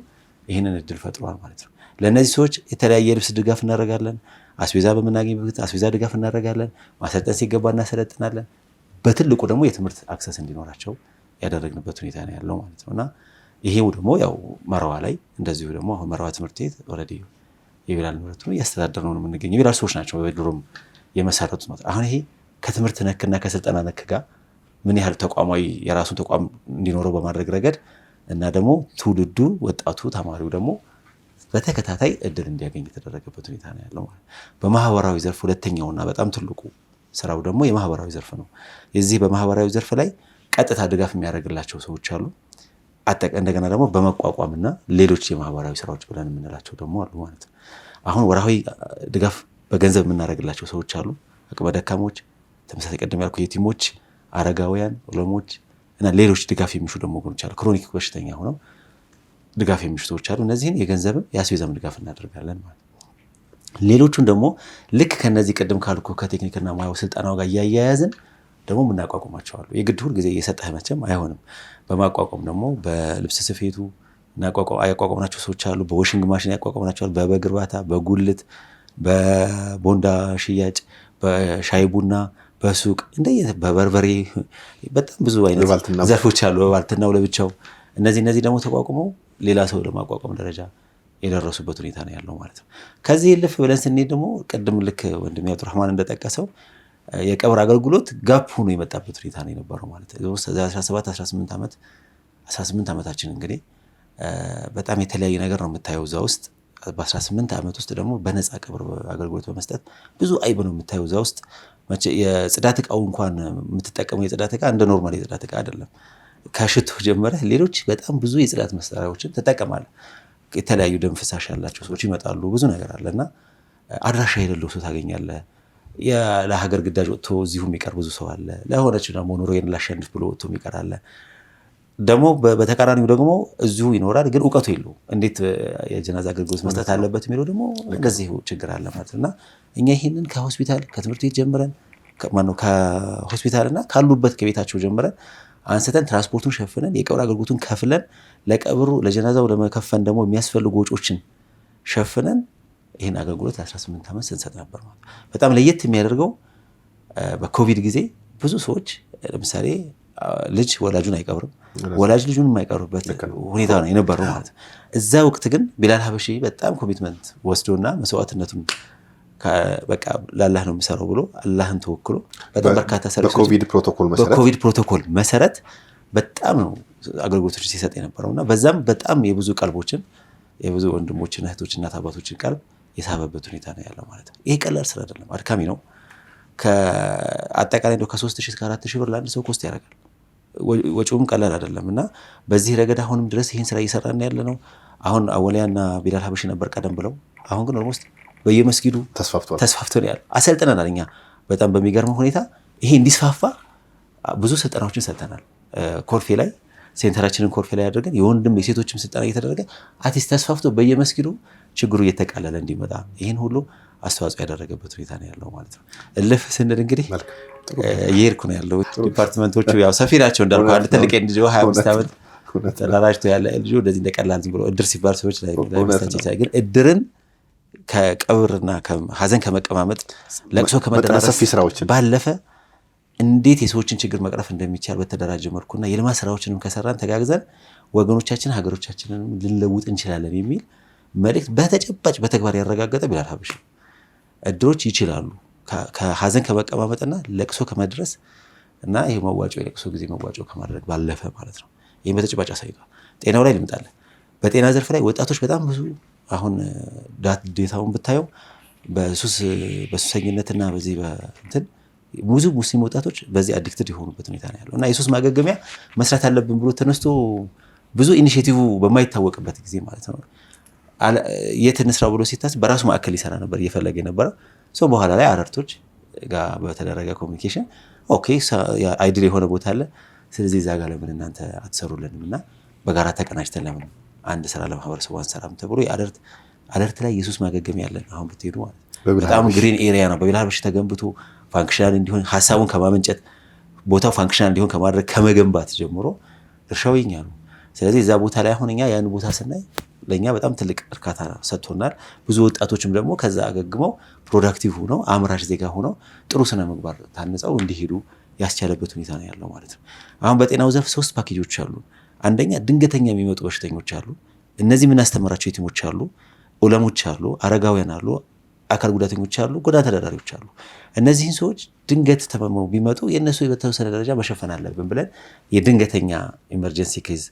ይህንን እድል ፈጥሯል ማለት ነው። ለእነዚህ ሰዎች የተለያየ የልብስ ድጋፍ እናደርጋለን። አስቤዛ በምናገኝበት አስቤዛ ድጋፍ እናደርጋለን። ማሰልጠን ሲገባ እናሰለጥናለን። በትልቁ ደግሞ የትምህርት አክሰስ እንዲኖራቸው ያደረግንበት ሁኔታ ነው ያለው ማለት ነውና ይሄው ደግሞ ያው መራዋ ላይ እንደዚሁ ደግሞ አሁን መራዋ ትምህርት ቤት ኦልሬዲ የቢላል ምርቱ ያስተዳደር ነው የምንገኘው። የቢላል ሰዎች ናቸው በድሮም የመሰረቱት ማለት። አሁን ይሄ ከትምህርት ነክና ከስልጠና ነክ ጋር ምን ያህል ተቋማዊ የራሱን ተቋም እንዲኖረው በማድረግ ረገድ እና ደግሞ ትውልዱ ወጣቱ ተማሪው ደግሞ በተከታታይ እድል እንዲያገኝ የተደረገበት ሁኔታ ነው ያለው ማለት። በማህበራዊ ዘርፍ ሁለተኛውና በጣም ትልቁ ስራው ደግሞ የማህበራዊ ዘርፍ ነው። የዚህ በማህበራዊ ዘርፍ ላይ ቀጥታ ድጋፍ የሚያደርግላቸው ሰዎች አሉ። እንደገና ደግሞ በመቋቋምና ሌሎች የማህበራዊ ስራዎች ብለን የምንላቸው ደግሞ አሉ ማለት ነው። አሁን ወርሃዊ ድጋፍ በገንዘብ የምናደርግላቸው ሰዎች አሉ። አቅመ ደካሞች፣ ተመሳሳይ ቀደም ያልኩ የቲሞች፣ አረጋውያን፣ ዑለሞች እና ሌሎች ድጋፍ የሚሹ ደግሞ ወገኖች አሉ። ክሮኒክ በሽተኛ ሆነው ድጋፍ የሚሹ ሰዎች አሉ። እነዚህን የገንዘብም የአስቤዛም ድጋፍ እናደርጋለን ማለት ነው። ሌሎቹን ደግሞ ልክ ከነዚህ ቀደም ካልኩ ከቴክኒክና ሙያው ስልጠናው ጋር እያያያዝን ደግሞ የምናቋቁማቸው አሉ። የግድ ሁል ጊዜ እየሰጠህ መቼም አይሆንም። በማቋቋም ደግሞ በልብስ ስፌቱ ያቋቋምናቸው ሰዎች አሉ። በዎሽንግ ማሽን ያቋቋምናቸው አሉ። በበግ እርባታ፣ በጉልት፣ በቦንዳ ሽያጭ፣ በሻይ ቡና፣ በሱቅ በበርበሬ በጣም ብዙ አይነት ዘርፎች አሉ። በባልትናው ለብቻው እነዚህ ደግሞ ተቋቁመው ሌላ ሰው ለማቋቋም ደረጃ የደረሱበት ሁኔታ ነው ያለው ማለት ነው። ከዚህ ልፍ ብለን ስንሄድ ደግሞ ቅድም ልክ ወንድሜ አብዱራህማን እንደጠቀሰው የቀብር አገልግሎት ጋፕ ሆኖ የመጣበት ሁኔታ ነው የነበረው ማለት ነው። 18 ዓመታችን እንግዲህ በጣም የተለያየ ነገር ነው የምታየው እዛ ውስጥ። በ18 ዓመት ውስጥ ደግሞ በነፃ ቀብር አገልግሎት በመስጠት ብዙ አይብ ነው የምታየው እዛ ውስጥ። የጽዳት እቃው እንኳን የምትጠቀመው የጽዳት እቃ እንደ ኖርማል የጽዳት እቃ አይደለም። ከሽቶ ጀመረህ ሌሎች በጣም ብዙ የጽዳት መሳሪያዎችን ትጠቀማለህ። የተለያዩ ደም ፍሳሽ ያላቸው ሰዎች ይመጣሉ። ብዙ ነገር አለና አድራሻ የሌለው ሰው ታገኛለህ። ለሀገር ግዳጅ ወጥቶ እዚሁ የሚቀር ብዙ ሰው አለ። ለሆነች ደግሞ ኑሮዬን ላሸንፍ ብሎ ወጥቶ የሚቀር አለ። ደግሞ በተቃራኒው ደግሞ እዚሁ ይኖራል፣ ግን እውቀቱ የለውም እንዴት የጀናዛ አገልግሎት መስጠት አለበት የሚለው ደግሞ እንደዚህ ችግር አለ ማለት እና እኛ ይሄንን ከሆስፒታል ከትምህርት ቤት ጀምረን ከሆስፒታልና ካሉበት ከቤታቸው ጀምረን አንስተን ትራንስፖርቱን ሸፍነን የቀብር አገልግሎቱን ከፍለን ለቀብሩ ለጀናዛው ለመከፈን ደግሞ የሚያስፈልጉ ወጪዎችን ሸፍነን ይህን አገልግሎት ለ18 ዓመት ስንሰጥ ነበር ማለት። በጣም ለየት የሚያደርገው በኮቪድ ጊዜ ብዙ ሰዎች ለምሳሌ ልጅ ወላጁን አይቀብርም፣ ወላጅ ልጁን የማይቀብርበት ሁኔታ ነው የነበረው ማለት። እዛ ወቅት ግን ቢላል ሀበሺ በጣም ኮሚትመንት ወስዶና መስዋዕትነቱን በቃ ለአላህ ነው የሚሰራው ብሎ አላህን ተወክሎ በጣም በርካታ ሰርቪሶች በኮቪድ ፕሮቶኮል መሰረት በጣም ነው አገልግሎቶች ሲሰጥ የነበረውና በዛም በጣም የብዙ ቀልቦችን የብዙ ወንድሞችን እህቶችን እናት አባቶችን ቀልብ የሳበበት ሁኔታ ነው ያለው ማለት ነው። ይሄ ቀላል ስራ አይደለም፣ አድካሚ ነው። ከአጠቃላይ ከ3000 እስከ 4000 ብር ለአንድ ሰው ኮስት ያደርጋል። ወጪውም ቀላል አይደለም እና በዚህ ረገድ አሁንም ድረስ ይህን ስራ እየሰራን ያለ ነው። አሁን አወሊያና ቢላል ሀበሺ ነበር ቀደም ብለው፣ አሁን ግን ኦልሞስት በየመስጊዱ ተስፋፍቶ ነው ያለው። አሰልጥነናል እኛ በጣም በሚገርም ሁኔታ ይሄ እንዲስፋፋ ብዙ ስልጠናዎችን ሰጥተናል። ኮርፌ ላይ ሴንተራችንን ኮርፌ ላይ አድርገን የወንድም የሴቶችም ስልጠና እየተደረገ አቲስት ተስፋፍቶ በየመስጊዱ ችግሩ እየተቃለለ እንዲመጣ ይህን ሁሉ አስተዋጽኦ ያደረገበት ሁኔታ ነው ያለው ማለት ነው። እልፍ ስንል እንግዲህ እየሄድኩ ነው ያለው። ዲፓርትመንቶቹ ያው ሰፊ ናቸው እንዳልኩ አንድ ትልቅ ልጅ 25 ዓመት ተደራጅቶ ያለ ልጅ እንደዚህ እንደቀላል ዝም ብሎ እድር ሲባል ሰዎች ላይ ግን እድርን ከቀብርና ሀዘን ከመቀማመጥ ለቅሶ ከመደራረስ ባለፈ እንዴት የሰዎችን ችግር መቅረፍ እንደሚቻል በተደራጀ መልኩና የልማት ስራዎችንም ከሰራን ተጋግዘን ወገኖቻችን ሀገሮቻችንን ልንለውጥ እንችላለን የሚል መልእክት በተጨባጭ በተግባር ያረጋገጠ ቢላል ሀበሺ። እድሮች ይችላሉ ከሀዘን ከመቀማመጥና ለቅሶ ከመድረስ እና ይሄ መዋጮ የለቅሶ ጊዜ መዋጮ ከማድረግ ባለፈ ማለት ነው። ይሄን በተጨባጭ አሳይቷል። ጤናው ላይ ልምጣለን። በጤና ዘርፍ ላይ ወጣቶች በጣም ብዙ አሁን ዴታውን ብታየው በሱሰኝነትና በዚህ በእንትን ብዙ ሙስሊም ወጣቶች በዚህ አዲክትድ የሆኑበት ሁኔታ ነው ያለው እና የሱስ ማገገሚያ መስራት አለብን ብሎ ተነስቶ ብዙ ኢኒሼቲቭ በማይታወቅበት ጊዜ ማለት ነው የት እንስራ ብሎ ሲታስ በራሱ ማዕከል ይሰራ ነበር እየፈለገ የነበረው ሰው። በኋላ ላይ አረርቶች ጋር በተደረገ ኮሚኒኬሽን ኦኬ አይዲል የሆነ ቦታ አለ፣ ስለዚህ እዛ ጋር ለምን እናንተ አትሰሩልንም እና በጋራ ተቀናጅተን ለምን አንድ ስራ ለማህበረሰቡ አንሰራም ተብሎ አለርት ላይ የሱስ ማገገሚያ ያለን አሁን ብትሄዱ ማለት በጣም ግሪን ኤሪያ ነው። በቢላል ሀበሺ ተገንብቶ ፋንክሽናል እንዲሆን ሀሳቡን ከማመንጨት ቦታው ፋንክሽናል እንዲሆን ከማድረግ ከመገንባት ጀምሮ ድርሻው የኛ ነው። ስለዚህ እዛ ቦታ ላይ አሁን እኛ ያን ቦታ ስናይ ለኛ በጣም ትልቅ እርካታ ሰጥቶናል። ብዙ ወጣቶችም ደግሞ ከዛ አገግመው ፕሮዳክቲቭ ሆነው አምራች ዜጋ ሆነው ጥሩ ስነ ምግባር ታንጸው እንዲሄዱ ያስቻለበት ሁኔታ ነው ያለው ማለት ነው። አሁን በጤናው ዘርፍ 3 ፓኬጆች አሉ። አንደኛ ድንገተኛ የሚመጡ በሽተኞች አሉ። እነዚህ የምናስተምራቸው የቲሞች አሉ፣ ዑለሞች አሉ፣ አረጋውያን አሉ፣ አካል ጉዳተኞች አሉ፣ ጎዳና ተዳዳሪዎች አሉ። እነዚህን ሰዎች ድንገት ተመመው ቢመጡ የእነሱ በተወሰነ ደረጃ መሸፈን አለብን ብለን የድንገተኛ ኢመርጀንሲ ኬዝ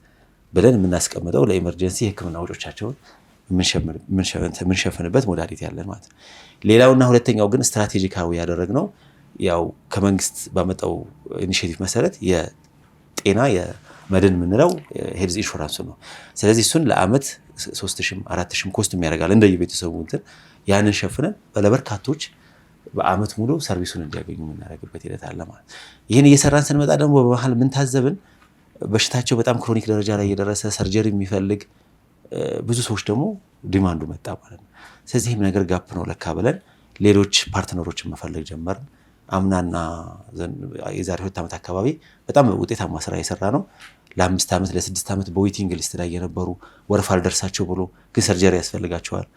ብለን የምናስቀምጠው ለኢመርጀንሲ የሕክምና ወጪዎቻቸውን የምንሸፍንበት ሞዳሊቲ ያለን ማለት ነው። ሌላውና ሁለተኛው ግን ስትራቴጂካዊ ያደረግነው ያው ከመንግስት ባመጣው ኢኒሼቲቭ መሰረት የጤና የመድን የምንለው ሄልዝ ኢንሹራንስ ነው። ስለዚህ እሱን ለአመት 3000 4000 ኮስት የሚያደርጋል እንደየቤተሰቡ እንትን ያንን ሸፍነን ለበርካቶች በአመት ሙሉ ሰርቪሱን እንዲያገኙ የምናደርግበት ሂደት አለ ማለት። ይህን እየሰራን ስንመጣ ደግሞ በመሀል ምን ታዘብን? በሽታቸው በጣም ክሮኒክ ደረጃ ላይ የደረሰ ሰርጀሪ የሚፈልግ ብዙ ሰዎች ደግሞ ዲማንዱ መጣ ማለት ነው። ስለዚህም ነገር ጋፕ ነው ለካ ብለን ሌሎች ፓርትነሮችን መፈለግ ጀመርን። አምናና የዛሬ 2 ዓመት አካባቢ በጣም ውጤታማ ስራ የሰራ ነው። ለ5 ዓመት ለ6 ዓመት በዌቲንግ ሊስት ላይ የነበሩ ወረፋ አልደርሳቸው ብሎ ግን ሰርጀሪ ያስፈልጋቸዋል።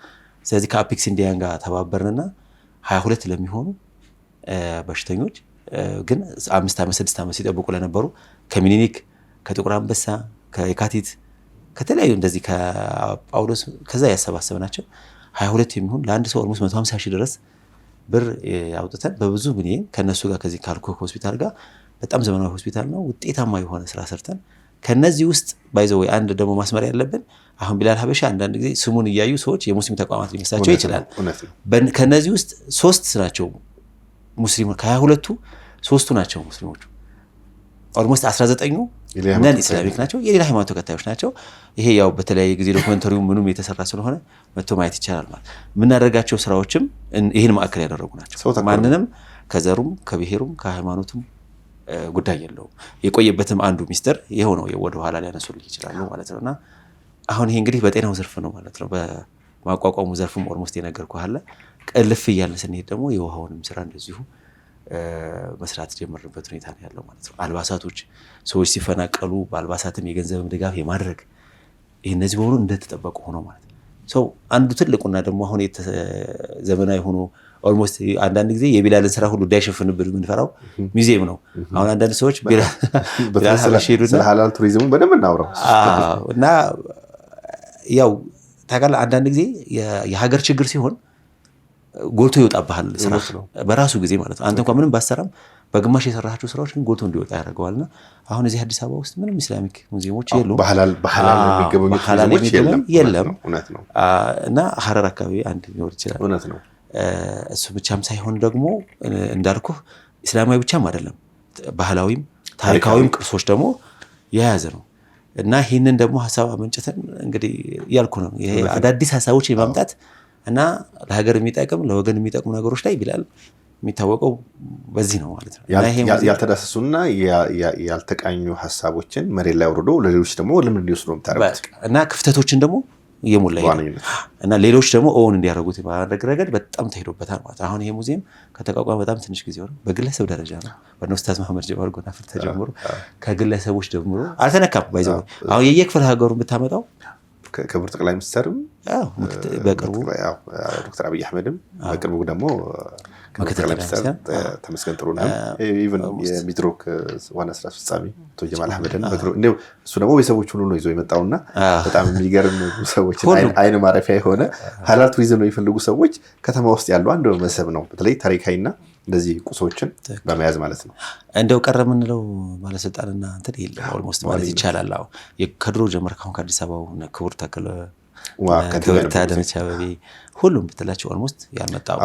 ስለዚህ ከአፒክስ ኢንዲያን ጋር ተባበርንና 22 ለሚሆኑ በሽተኞች ግን 5 ዓመት 6 ዓመት ሲጠብቁ ለነበሩ ከሚኒሊክ ከጥቁር አንበሳ ከየካቲት ከተለያዩ እንደዚህ ከጳውሎስ ከዛ ያሰባሰብናቸው 22 የሚሆን ለአንድ ሰው ኦልሞስት 150 ሺህ ድረስ ብር አውጥተን በብዙ ሚሊዮን ከነሱ ጋር ከዚህ ካልኮክ ሆስፒታል ጋር በጣም ዘመናዊ ሆስፒታል ነው ውጤታማ የሆነ ስራ ሰርተን ከነዚህ ውስጥ ባይዘው አንድ ደግሞ ማስመር ያለብን አሁን ቢላል ሀበሻ አንዳንድ ጊዜ ስሙን እያዩ ሰዎች የሙስሊም ተቋማት ሊመስላቸው ይችላል። ከነዚህ ውስጥ 3 ናቸው ሙስሊሞች፣ ከ22ቱ 3ቱ ናቸው ሙስሊሞች። ኦልሞስት 19ኙ ነን ኢስላሚክ ናቸው፣ የሌላ ሃይማኖት ተከታዮች ናቸው። ይሄ ያው በተለያየ ጊዜ ዶክመንተሪው ምኑም የተሰራ ስለሆነ መጥቶ ማየት ይቻላል ማለት። የምናደርጋቸው ስራዎችም ይህን ማዕከል ያደረጉ ናቸው። ማንንም ከዘሩም ከብሔሩም ከሃይማኖቱም ጉዳይ የለውም። የቆየበትም አንዱ ሚስጥር ይሄው ነው፣ ወደ ኋላ ሊያነሱልህ ይችላሉ ማለት ነውና አሁን ይሄ እንግዲህ በጤናው ዘርፍ ነው ማለት ነው። በማቋቋሙ ዘርፍም ኦልሞስት የነገርኩህ አለ። ቀልፍ እያልን ስንሄድ ደግሞ የውሃውንም ስራ እንደዚሁ መስራት ጀመርንበት ሁኔታ ነው ያለው ማለት ነው። አልባሳቶች ሰዎች ሲፈናቀሉ በአልባሳትም የገንዘብም ድጋፍ የማድረግ ይሄ እነዚህ በሆኑ እንደተጠበቁ ሆኖ ማለት ነው። ሰው አንዱ ትልቁና ደግሞ አሁን ዘመናዊ ሆኖ ኦልሞስት አንዳንድ ጊዜ የቢላልን ስራ ሁሉ እንዳይሸፍንብን የምንፈራው ሙዚየም ነው። አሁን አንዳንድ ሰዎች ቢላል ስለ ሐላል ቱሪዝሙ በደንብ እናውራው እና ያው ታውቃለህ አንዳንድ ጊዜ የሀገር ችግር ሲሆን ጎልቶ ይወጣብሃል ስራ በራሱ ጊዜ ማለት ነው። አንተ እንኳን ምንም ባሰራም በግማሽ የሰራሃቸው ስራዎች ግን ጎልቶ እንዲወጣ ያደርገዋልና አሁን እዚህ አዲስ አበባ ውስጥ ምንም ኢስላሚክ ሙዚየሞች የሉም። በሐላል የሚገበኙ የለም እና ሐረር አካባቢ አንድ ሊኖር ይችላል። እውነት ነው። እሱ ብቻም ሳይሆን ደግሞ እንዳልኩህ እስላማዊ ብቻም አይደለም ባህላዊም ታሪካዊም ቅርሶች ደግሞ የያዘ ነው እና ይህንን ደግሞ ሀሳብ አመንጭተን እንግዲህ ያልኩ ነው ይሄ አዳዲስ ሀሳቦች የማምጣት እና ለሀገር የሚጠቅም ለወገን የሚጠቅሙ ነገሮች ላይ ቢላል የሚታወቀው በዚህ ነው ማለት ነው። ያልተዳሰሱና ያልተቃኙ ሀሳቦችን መሬት ላይ አውርዶ ለሌሎች ደግሞ ልምድ እንዲወስዱ ነው የምታደርጉት እና ክፍተቶችን ደግሞ እየሞላ እና ሌሎች ደግሞ ኦን እንዲያደርጉት በማድረግ ረገድ በጣም ተሄዶበታል ማለት ነው። አሁን ይሄ ሙዚየም ከተቋቋመ በጣም ትንሽ ጊዜ ሆነ። በግለሰብ ደረጃ ነው በእነ ኡስታዝ መሐመድ ጀማል ጎናፍር ተጀምሮ ከግለሰቦች ጀምሮ አልተነካም። ባይዘው አሁን የየክፍለ ሀገሩን ብታመጣው ክቡር ጠቅላይ ሚኒስትርም በቅርቡ ዶክተር አብይ አህመድም በቅርቡ ደግሞ ጠቅላይ ሚኒስትር ተመስገን ጥሩነህ ኢቭን የሚድሮክ ዋና ስራ አስፈጻሚ አቶ ጀማል አህመድን እንደው እሱ ደግሞ ቤተሰቦች ሁሉ ነው ይዞ የመጣውና በጣም የሚገርም ሰዎች አይን ማረፊያ የሆነ ሐላል ቱሪዝም ነው የሚፈልጉ ሰዎች ከተማ ውስጥ ያሉ አንድ መስህብ ነው። በተለይ ታሪካዊና እንደዚህ ቁሶችን በመያዝ ማለት ነው። እንደው ቀረ የምንለው ባለስልጣንና እንትን የለም ኦልሞስት ማለት ይቻላል። አዎ ከድሮ ጀምሮ ካሁን ከአዲስ አበባው ክቡር ተክለ አደነች አበቤ ሁሉም ብትላቸው ኦልሞስት ያልመጣው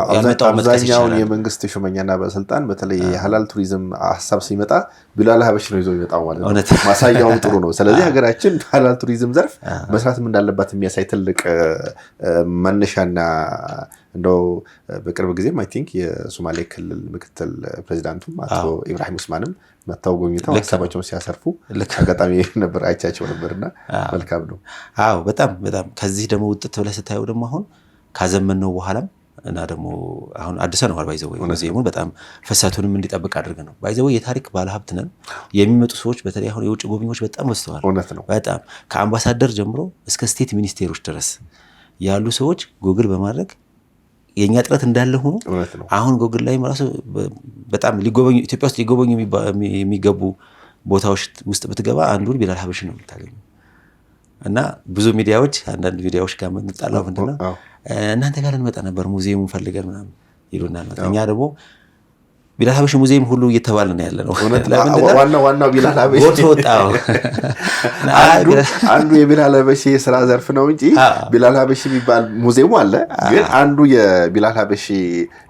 አብዛኛውን የመንግስት ሹመኛና ባለስልጣን በተለይ የሐላል ቱሪዝም ሀሳብ ሲመጣ ቢላል ሀበሽ ነው ይዞ ይመጣው ማለት ነው። ማሳያውም ጥሩ ነው። ስለዚህ ሀገራችን ሐላል ቱሪዝም ዘርፍ መስራትም እንዳለባት የሚያሳይ ትልቅ መነሻና እንደው በቅርብ ጊዜም አይ ቲንክ የሶማሌ ክልል ምክትል ፕሬዚዳንቱም አቶ ኢብራሂም ኡስማንም መታው ጎብኝተው ሀሳባቸውን ሲያሰርፉ አጋጣሚ ነበር አይቻቸው ነበርና መልካም ነው። አዎ በጣም በጣም ከዚህ ደግሞ ውጥት ብለህ ስታየው ደግሞ አሁን ካዘመነው በኋላም እና ደግሞ አሁን አዲስ ነው ባይዘው ሙዚየሙን በጣም ፈሳቱንም እንዲጠብቅ አድርገን ነው ባይዘው የታሪክ ባለሀብት ነን። የሚመጡ ሰዎች በተለይ አሁን የውጭ ጎብኚዎች በጣም ወስተዋል። በጣም ከአምባሳደር ጀምሮ እስከ ስቴት ሚኒስቴሮች ድረስ ያሉ ሰዎች ጉግል በማድረግ የኛ ጥረት እንዳለ ሆኖ አሁን ጉግል ላይ ራሱ በጣም ሊጎበኙ ኢትዮጵያ ውስጥ ሊጎበኙ የሚገቡ ቦታዎች ውስጥ ብትገባ አንዱን ቢላል ሀበሽ ነው የምታገኘው። እና ብዙ ሚዲያዎች አንዳንድ ሚዲያዎች ጋር የምንጣላው ምንድነው እናንተ ጋር እንመጣ ነበር ሙዚየሙን ፈልገን ምናምን ይሉናል። እኛ ደግሞ ቢላል ሀበሺ ሙዚየም ሁሉ እየተባለ ነው ያለነው። ዋናው ቢላል ሀበሺ ወጣው አንዱ የቢላል ሀበሺ የሥራ ዘርፍ ነው እንጂ ቢላል ሀበሺ የሚባል ሙዚየሙ አለ። ግን አንዱ የቢላል ሀበሺ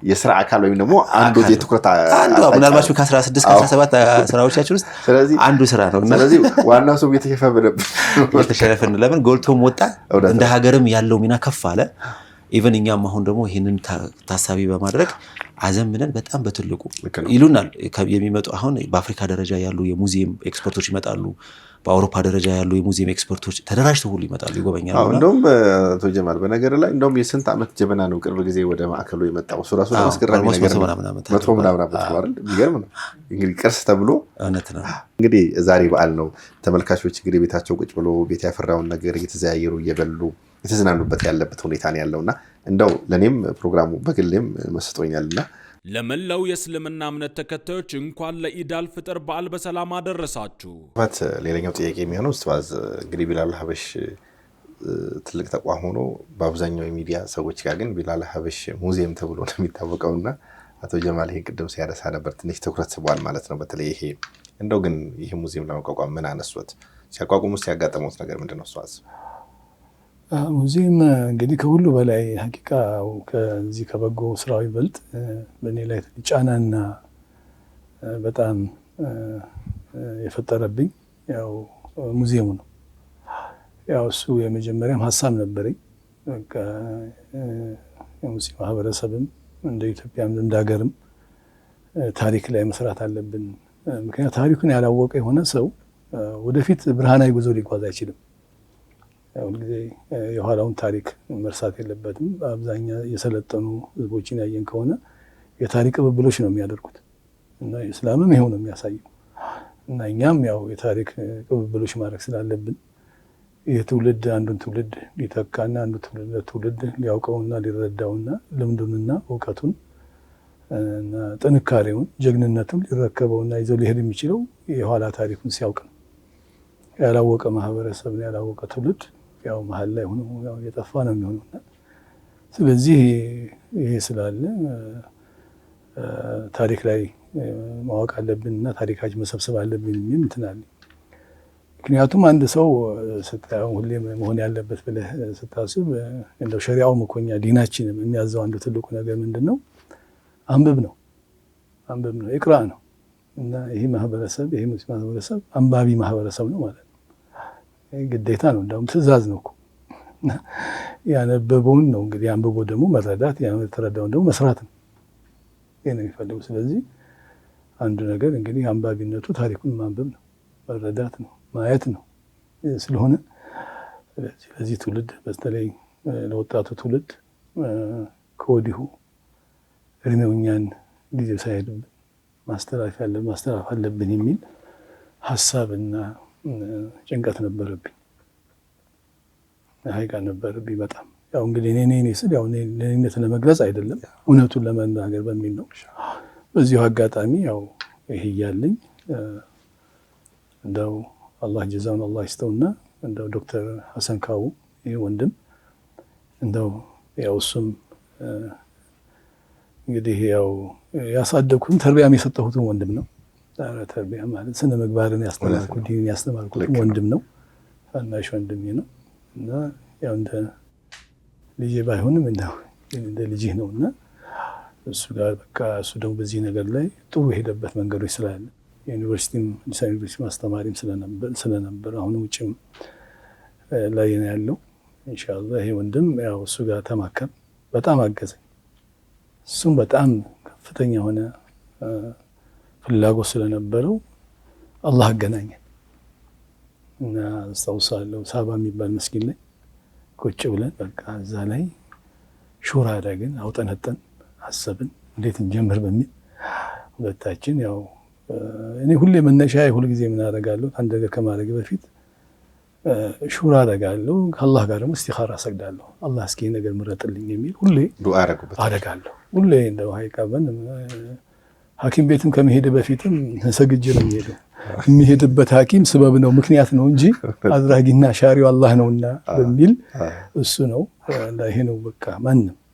የሥራ አካል ወይም ደግሞ አንዱ የትኩረት አንዱ ምናልባት ከ16 ከ17 ስራዎቻችን ውስጥ አንዱ ስራ ነው። ስለዚህ ዋናው ሰው የተሸፈነብን ለምን ጎልቶም ወጣ፣ እንደ ሀገርም ያለው ሚና ከፍ አለ። ኢቨን እኛም አሁን ደግሞ ይሄንን ታሳቢ በማድረግ አዘምነን በጣም በትልቁ ይሉናል የሚመጡ አሁን በአፍሪካ ደረጃ ያሉ የሙዚየም ኤክስፐርቶች ይመጣሉ። በአውሮፓ ደረጃ ያሉ የሙዚየም ኤክስፐርቶች ተደራጅተው ሁሉ ይመጣሉ፣ ይጎበኛሉ። እንደውም አቶ ጀማል በነገር ላይ እንደውም የስንት ዓመት ጀበና ነው ቅርብ ጊዜ ወደ ማዕከሉ የመጣው። እሱ ራሱ አስገራሚ ነገር ነው። 100 ምናምን ዓመት ነው አይደል? የሚገርም ነው። እንግዲህ ቅርስ ተብሎ እውነት ነው። እንግዲህ ዛሬ በዓል ነው። ተመልካቾች እንግዲህ ቤታቸው ቁጭ ብሎ ቤት ያፈራውን ነገር እየተዘያየሩ እየበሉ የተዝናኑበት ያለበት ሁኔታ ነው ያለውና እንደው ለኔም ፕሮግራሙ በግሌም መስጦኛልና ለመላው የእስልምና እምነት ተከታዮች እንኳን ለኢድ አልፍጥር በዓል በሰላም አደረሳችሁ። ሌላኛው ጥያቄ የሚሆነው ኡስታዝ እንግዲህ ቢላል ሀበሺ ትልቅ ተቋም ሆኖ በአብዛኛው የሚዲያ ሰዎች ጋር ግን ቢላል ሀበሺ ሙዚየም ተብሎ ነው የሚታወቀውና አቶ ጀማል ይሄን ቅድም ሲያነሳ ነበር፣ ትንሽ ትኩረት ስቧል ማለት ነው። በተለይ ይሄ እንደው ግን ይሄ ሙዚየም ለማቋቋም ምን አነሱት? ሲያቋቁሙ ያጋጠሙት ነገር ምንድነው ኡስታዝ? ሙዚየም እንግዲህ ከሁሉ በላይ ሀቂቃ ከዚህ ከበጎ ስራው ይበልጥ በእኔ ላይ ጫናና በጣም የፈጠረብኝ ያው ሙዚየሙ ነው። ያው እሱ የመጀመሪያም ሀሳብ ነበረኝ። በቃ የሙስሊም ማህበረሰብም እንደ ኢትዮጵያም እንደ ሀገርም ታሪክ ላይ መስራት አለብን። ምክንያቱም ታሪኩን ያላወቀ የሆነ ሰው ወደፊት ብርሃናዊ ጉዞ ሊጓዝ አይችልም። ሁልጊዜ የኋላውን ታሪክ መርሳት የለበትም። አብዛኛው የሰለጠኑ ህዝቦችን ያየን ከሆነ የታሪክ ቅብብሎች ነው የሚያደርጉት እና እስላምም ይሄው ነው የሚያሳየው። እና እኛም ያው የታሪክ ቅብብሎች ማድረግ ስላለብን የትውልድ አንዱን ትውልድ ሊተካና አንዱ ትውልድ ሊያውቀውና ሊረዳውና ልምዱንና እውቀቱን እና ጥንካሬውን ጀግንነቱን ሊረከበውና ይዘው ሊሄድ የሚችለው የኋላ ታሪኩን ሲያውቅ ነው። ያላወቀ ማህበረሰብ ያላወቀ ትውልድ ያው መሀል ላይ ሆኖ ያው የጠፋ ነው የሚሆነውና ስለዚህ ይሄ ስላለ ታሪክ ላይ ማወቅ አለብንና ታሪካችን መሰብሰብ አለብን የሚል እንትናል። ምክንያቱም አንድ ሰው ስታየው ሁሌ መሆን ያለበት ብለህ ስታስብ እንደው ሸሪዓውም እኮ እኛ ዲናችንም የሚያዘው አንዱ ትልቁ ነገር ምንድነው? አንብብ ነው ኢቅራ ነው። እና ይሄ ማህበረሰብ ይሄ ሙስሊም ማህበረሰብ አንባቢ ማህበረሰብ ነው ማለት ነው። ግዴታ ነው፣ እንደውም ትእዛዝ ነው እኮ። ያነበበውን ነው እንግዲህ አንብቦ ደግሞ መረዳት፣ የተረዳውን ደግሞ መስራት ነው። ይሄ ነው የሚፈልገው። ስለዚህ አንዱ ነገር እንግዲህ አንባቢነቱ ታሪኩን ማንበብ ነው፣ መረዳት ነው፣ ማየት ነው። ስለሆነ ስለዚህ ትውልድ በተለይ ለወጣቱ ትውልድ ከወዲሁ እድሜው እኛን ጊዜ ሳይሄድብን ማስተላለፍ አለብን የሚል ሀሳብና ጭንቀት ነበረብኝ። ሀይቃ ነበረብኝ በጣም። ያው እንግዲህ እኔ ስል ያው እኔነት ለመግለጽ አይደለም እውነቱን ለመናገር በሚል ነው። በዚሁ አጋጣሚ ያው ይሄ እያለኝ እንደው አላህ ጀዛውን አላህ ይስጠውና እንደው ዶክተር ሐሰን ካው ይሄ ወንድም እንደው ያው እሱም እንግዲህ ያው ያሳደግኩትን ተርቢያም የሰጠሁትን ወንድም ነው። ተርቢያ ማለት ስነ ምግባርን ያስተማርኩት ዲንን ያስተማርኩት ወንድም ነው። ታናሽ ወንድሜ ነው እና ያው እንደ ልጄ ባይሆንም እንደ ልጄ ነውና እሱ ጋር በቃ እሱ ደግሞ በዚህ ነገር ላይ ጥሩ የሄደበት መንገዶች ስላለ ዩኒቨርሲቲም ዩኒቨርሲቲ ማስተማሪም ስለነበር አሁን ውጭም ላይ ነው ያለው። ኢንሻአላህ ይሄ ወንድም ያው እሱ ጋር ተማከር በጣም አገዘኝ። እሱም በጣም ከፍተኛ የሆነ ፍላጎት ስለነበረው አላህ አገናኘን እና አስታውሳለሁ ሳባ የሚባል መስጊድ ላይ ቁጭ ብለን በቃ እዛ ላይ ሹራ አደረግን፣ አውጠነጠን፣ አሰብን እንዴት እንጀምር በሚል ሁለታችን ያው እኔ ሁሌ መነሻ ሁልጊዜ ምን አደርጋለሁ አንድ ነገር ከማድረግ በፊት ሹራ አደርጋለሁ፣ ከአላህ ጋር ደግሞ እስቲኻራ አሰግዳለሁ። አላህ እስኪ ነገር ምረጥልኝ የሚል ሁሌ ዱዓ አደርጋለሁ። ሁሌ እንደው ሀይቃበን ሐኪም ቤትም ከመሄድ በፊትም ሰግጄ ነው የሚሄደው። የሚሄድበት ሐኪም ስበብ ነው ምክንያት ነው እንጂ አድራጊና ሻሪው አላህ ነውና በሚል እሱ ነው። ይሄ ነው በቃ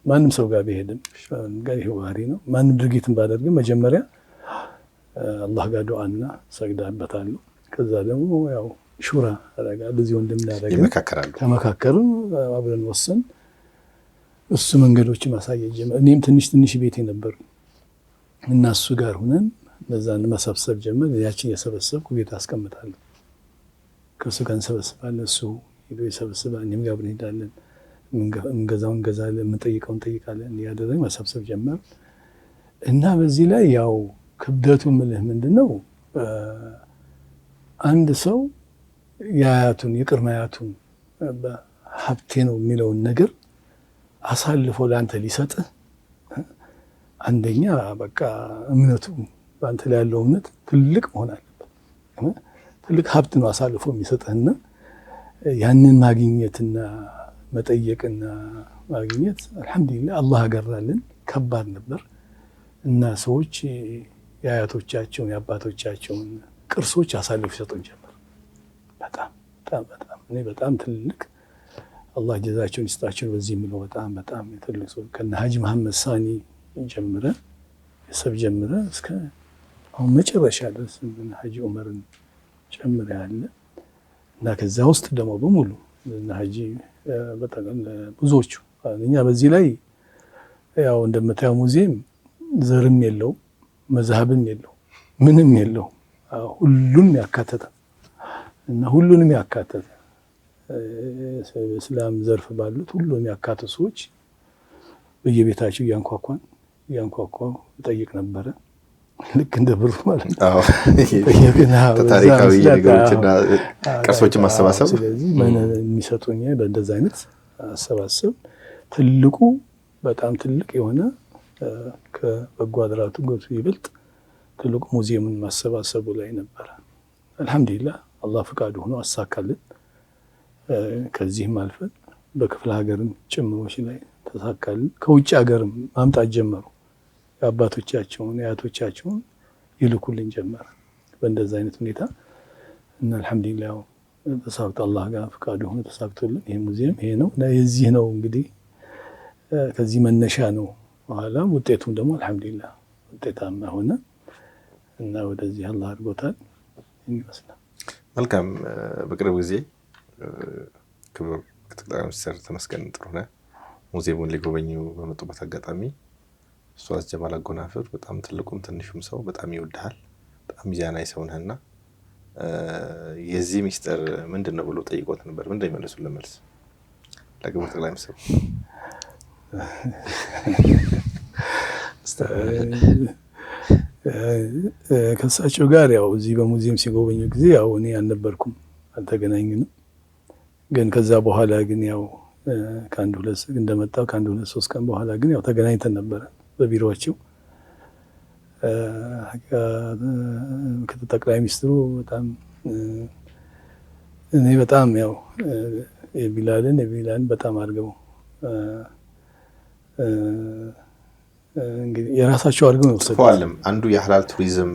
ማንም ሰው ጋር ቢሄድም ይሄ ባህሪ ነው። ማንም ድርጊትን ባደርግም መጀመሪያ አላህ ጋር ዱዓና ሰግዳበታለሁ። ከዛ ደግሞ ያው ሹራ አደርጋለሁ። እዚህ እንደምናደርግ ተመካከሩ፣ አብረን ወሰን እሱ መንገዶች ማሳየት ጀመረ። እኔም ትንሽ ቤቴ ነበር እና እሱ ጋር ሆነን ለዛን መሰብሰብ ጀመር። ያችን የሰበሰብኩ ቤት አስቀምጣለሁ። ከእሱ ጋር እንሰበስባለን። እሱ ሄዶ ይሰበስባል፣ እኔም ጋር እንሄዳለን። እንገዛውን እንገዛለን፣ የምንጠይቀውን እንጠይቃለን። እያደረግን መሰብሰብ ጀመር እና በዚህ ላይ ያው ክብደቱ ምልህ ምንድነው አንድ ሰው የአያቱን የቅድመ አያቱን ሀብቴ ነው የሚለውን ነገር አሳልፎ ለአንተ ሊሰጥህ አንደኛ በቃ እምነቱ በአንተ ላይ ያለው እምነት ትልቅ መሆን አለበት። ትልቅ ሀብት ነው አሳልፎ የሚሰጥህና ያንን ማግኘትና መጠየቅና ማግኘት አልሐምዱሊላህ አላህ አገራልን። ከባድ ነበር እና ሰዎች የአያቶቻቸውን የአባቶቻቸውን ቅርሶች አሳልፎ ይሰጡን ጀመር። በጣም እኔ በጣም ትልቅ አላህ ጀዛቸውን ይስጣቸው። በዚህ የሚለው በጣም ትልቅ ሰው ከነ ሀጂ መሐመድ ሳኒ ጀምረ የሰብ ጀምረ እስከ አሁን መጨረሻ ድረስ ሀጂ ዑመርን ጨምረ ያለ እና ከዛ ውስጥ ደግሞ በሙሉ እና ሀጂ በጣም ብዙዎቹ እኛ በዚህ ላይ ያው እንደምታየው ሙዚየም ዘርም የለው መዝሀብም የለው ምንም የለው ሁሉንም ያካተተ እና ሁሉንም ያካተተ እስላም ዘርፍ ባሉት ሁሉንም ያካተቱ ሰዎች በየቤታቸው እያንኳኳው ጠይቅ ነበረ። ልክ እንደ ብሩ ማለት ነው። አዎ ታሪካዊ ነገሮችና ቅርሶችን ማሰባሰብ። ስለዚህ የሚሰጡኝ በእንደዛ አይነት አሰባሰብ ትልቁ በጣም ትልቅ የሆነ ከበጎ አድራጎቱ ገብቶ ይበልጥ ትልቁ ሙዚየምን ማሰባሰቡ ላይ ነበረ። አልሐምዱሊላህ አላህ ፍቃዱ ሆኖ አሳካልን። ከዚህም አልፈን በክፍለ ሀገርም ጭምሮች ላይ ተሳካልን። ከውጭ ሀገርም ማምጣት ጀመሩ። የአባቶቻቸውን የአያቶቻቸውን ይልኩልን ጀመረ። በእንደዛ አይነት ሁኔታ እና አልሐምዱሊላህ ተሳክቶ አላህ ጋር ፍቃዱ ሆኖ ተሳክቶልን ይሄ ሙዚየም ይሄ ነው የዚህ ነው እንግዲህ ከዚህ መነሻ ነው። በኋላ ውጤቱም ደግሞ አልሐምዱሊላህ ውጤታማ ሆነ እና ወደዚህ አላህ አድርጎታል ይመስላል። መልካም። በቅርብ ጊዜ ክቡር ጠቅላይ ሚኒስትር ተመስገን ጥሩነህ ሙዚየሙን ሊጎበኙ በመጡበት አጋጣሚ ኡስታዝ ጀማል አጎናፍር በጣም ትልቁም ትንሹም ሰው በጣም ይወድሃል፣ በጣም ሚዛናዊ ሰው ነህና የዚህ ሚስጥር ምንድነው ብሎ ጠይቆት ነበር። ምንድነው የመለሱለት መልስ ለክቡር ጠቅላይ ሚኒስትር? ከእሳቸው ጋር ያው እዚህ በሙዚየም ሲጎበኙ ጊዜ ያው እኔ አልነበርኩም፣ አልተገናኘንም። ግን ከዛ በኋላ ግን ያው እንደመጣው ከአንድ ሁለት ሶስት ቀን በኋላ ግን ያው ተገናኝተን ነበረ በቢሮአቸው። ጠቅላይ ሚኒስትሩ በጣም እኔ በጣም ያው የቢላልን በጣም አድርገው እንግዲህ የራሳቸው አድርገው ነው ወሰዱት። አንዱ የሐላል ቱሪዝም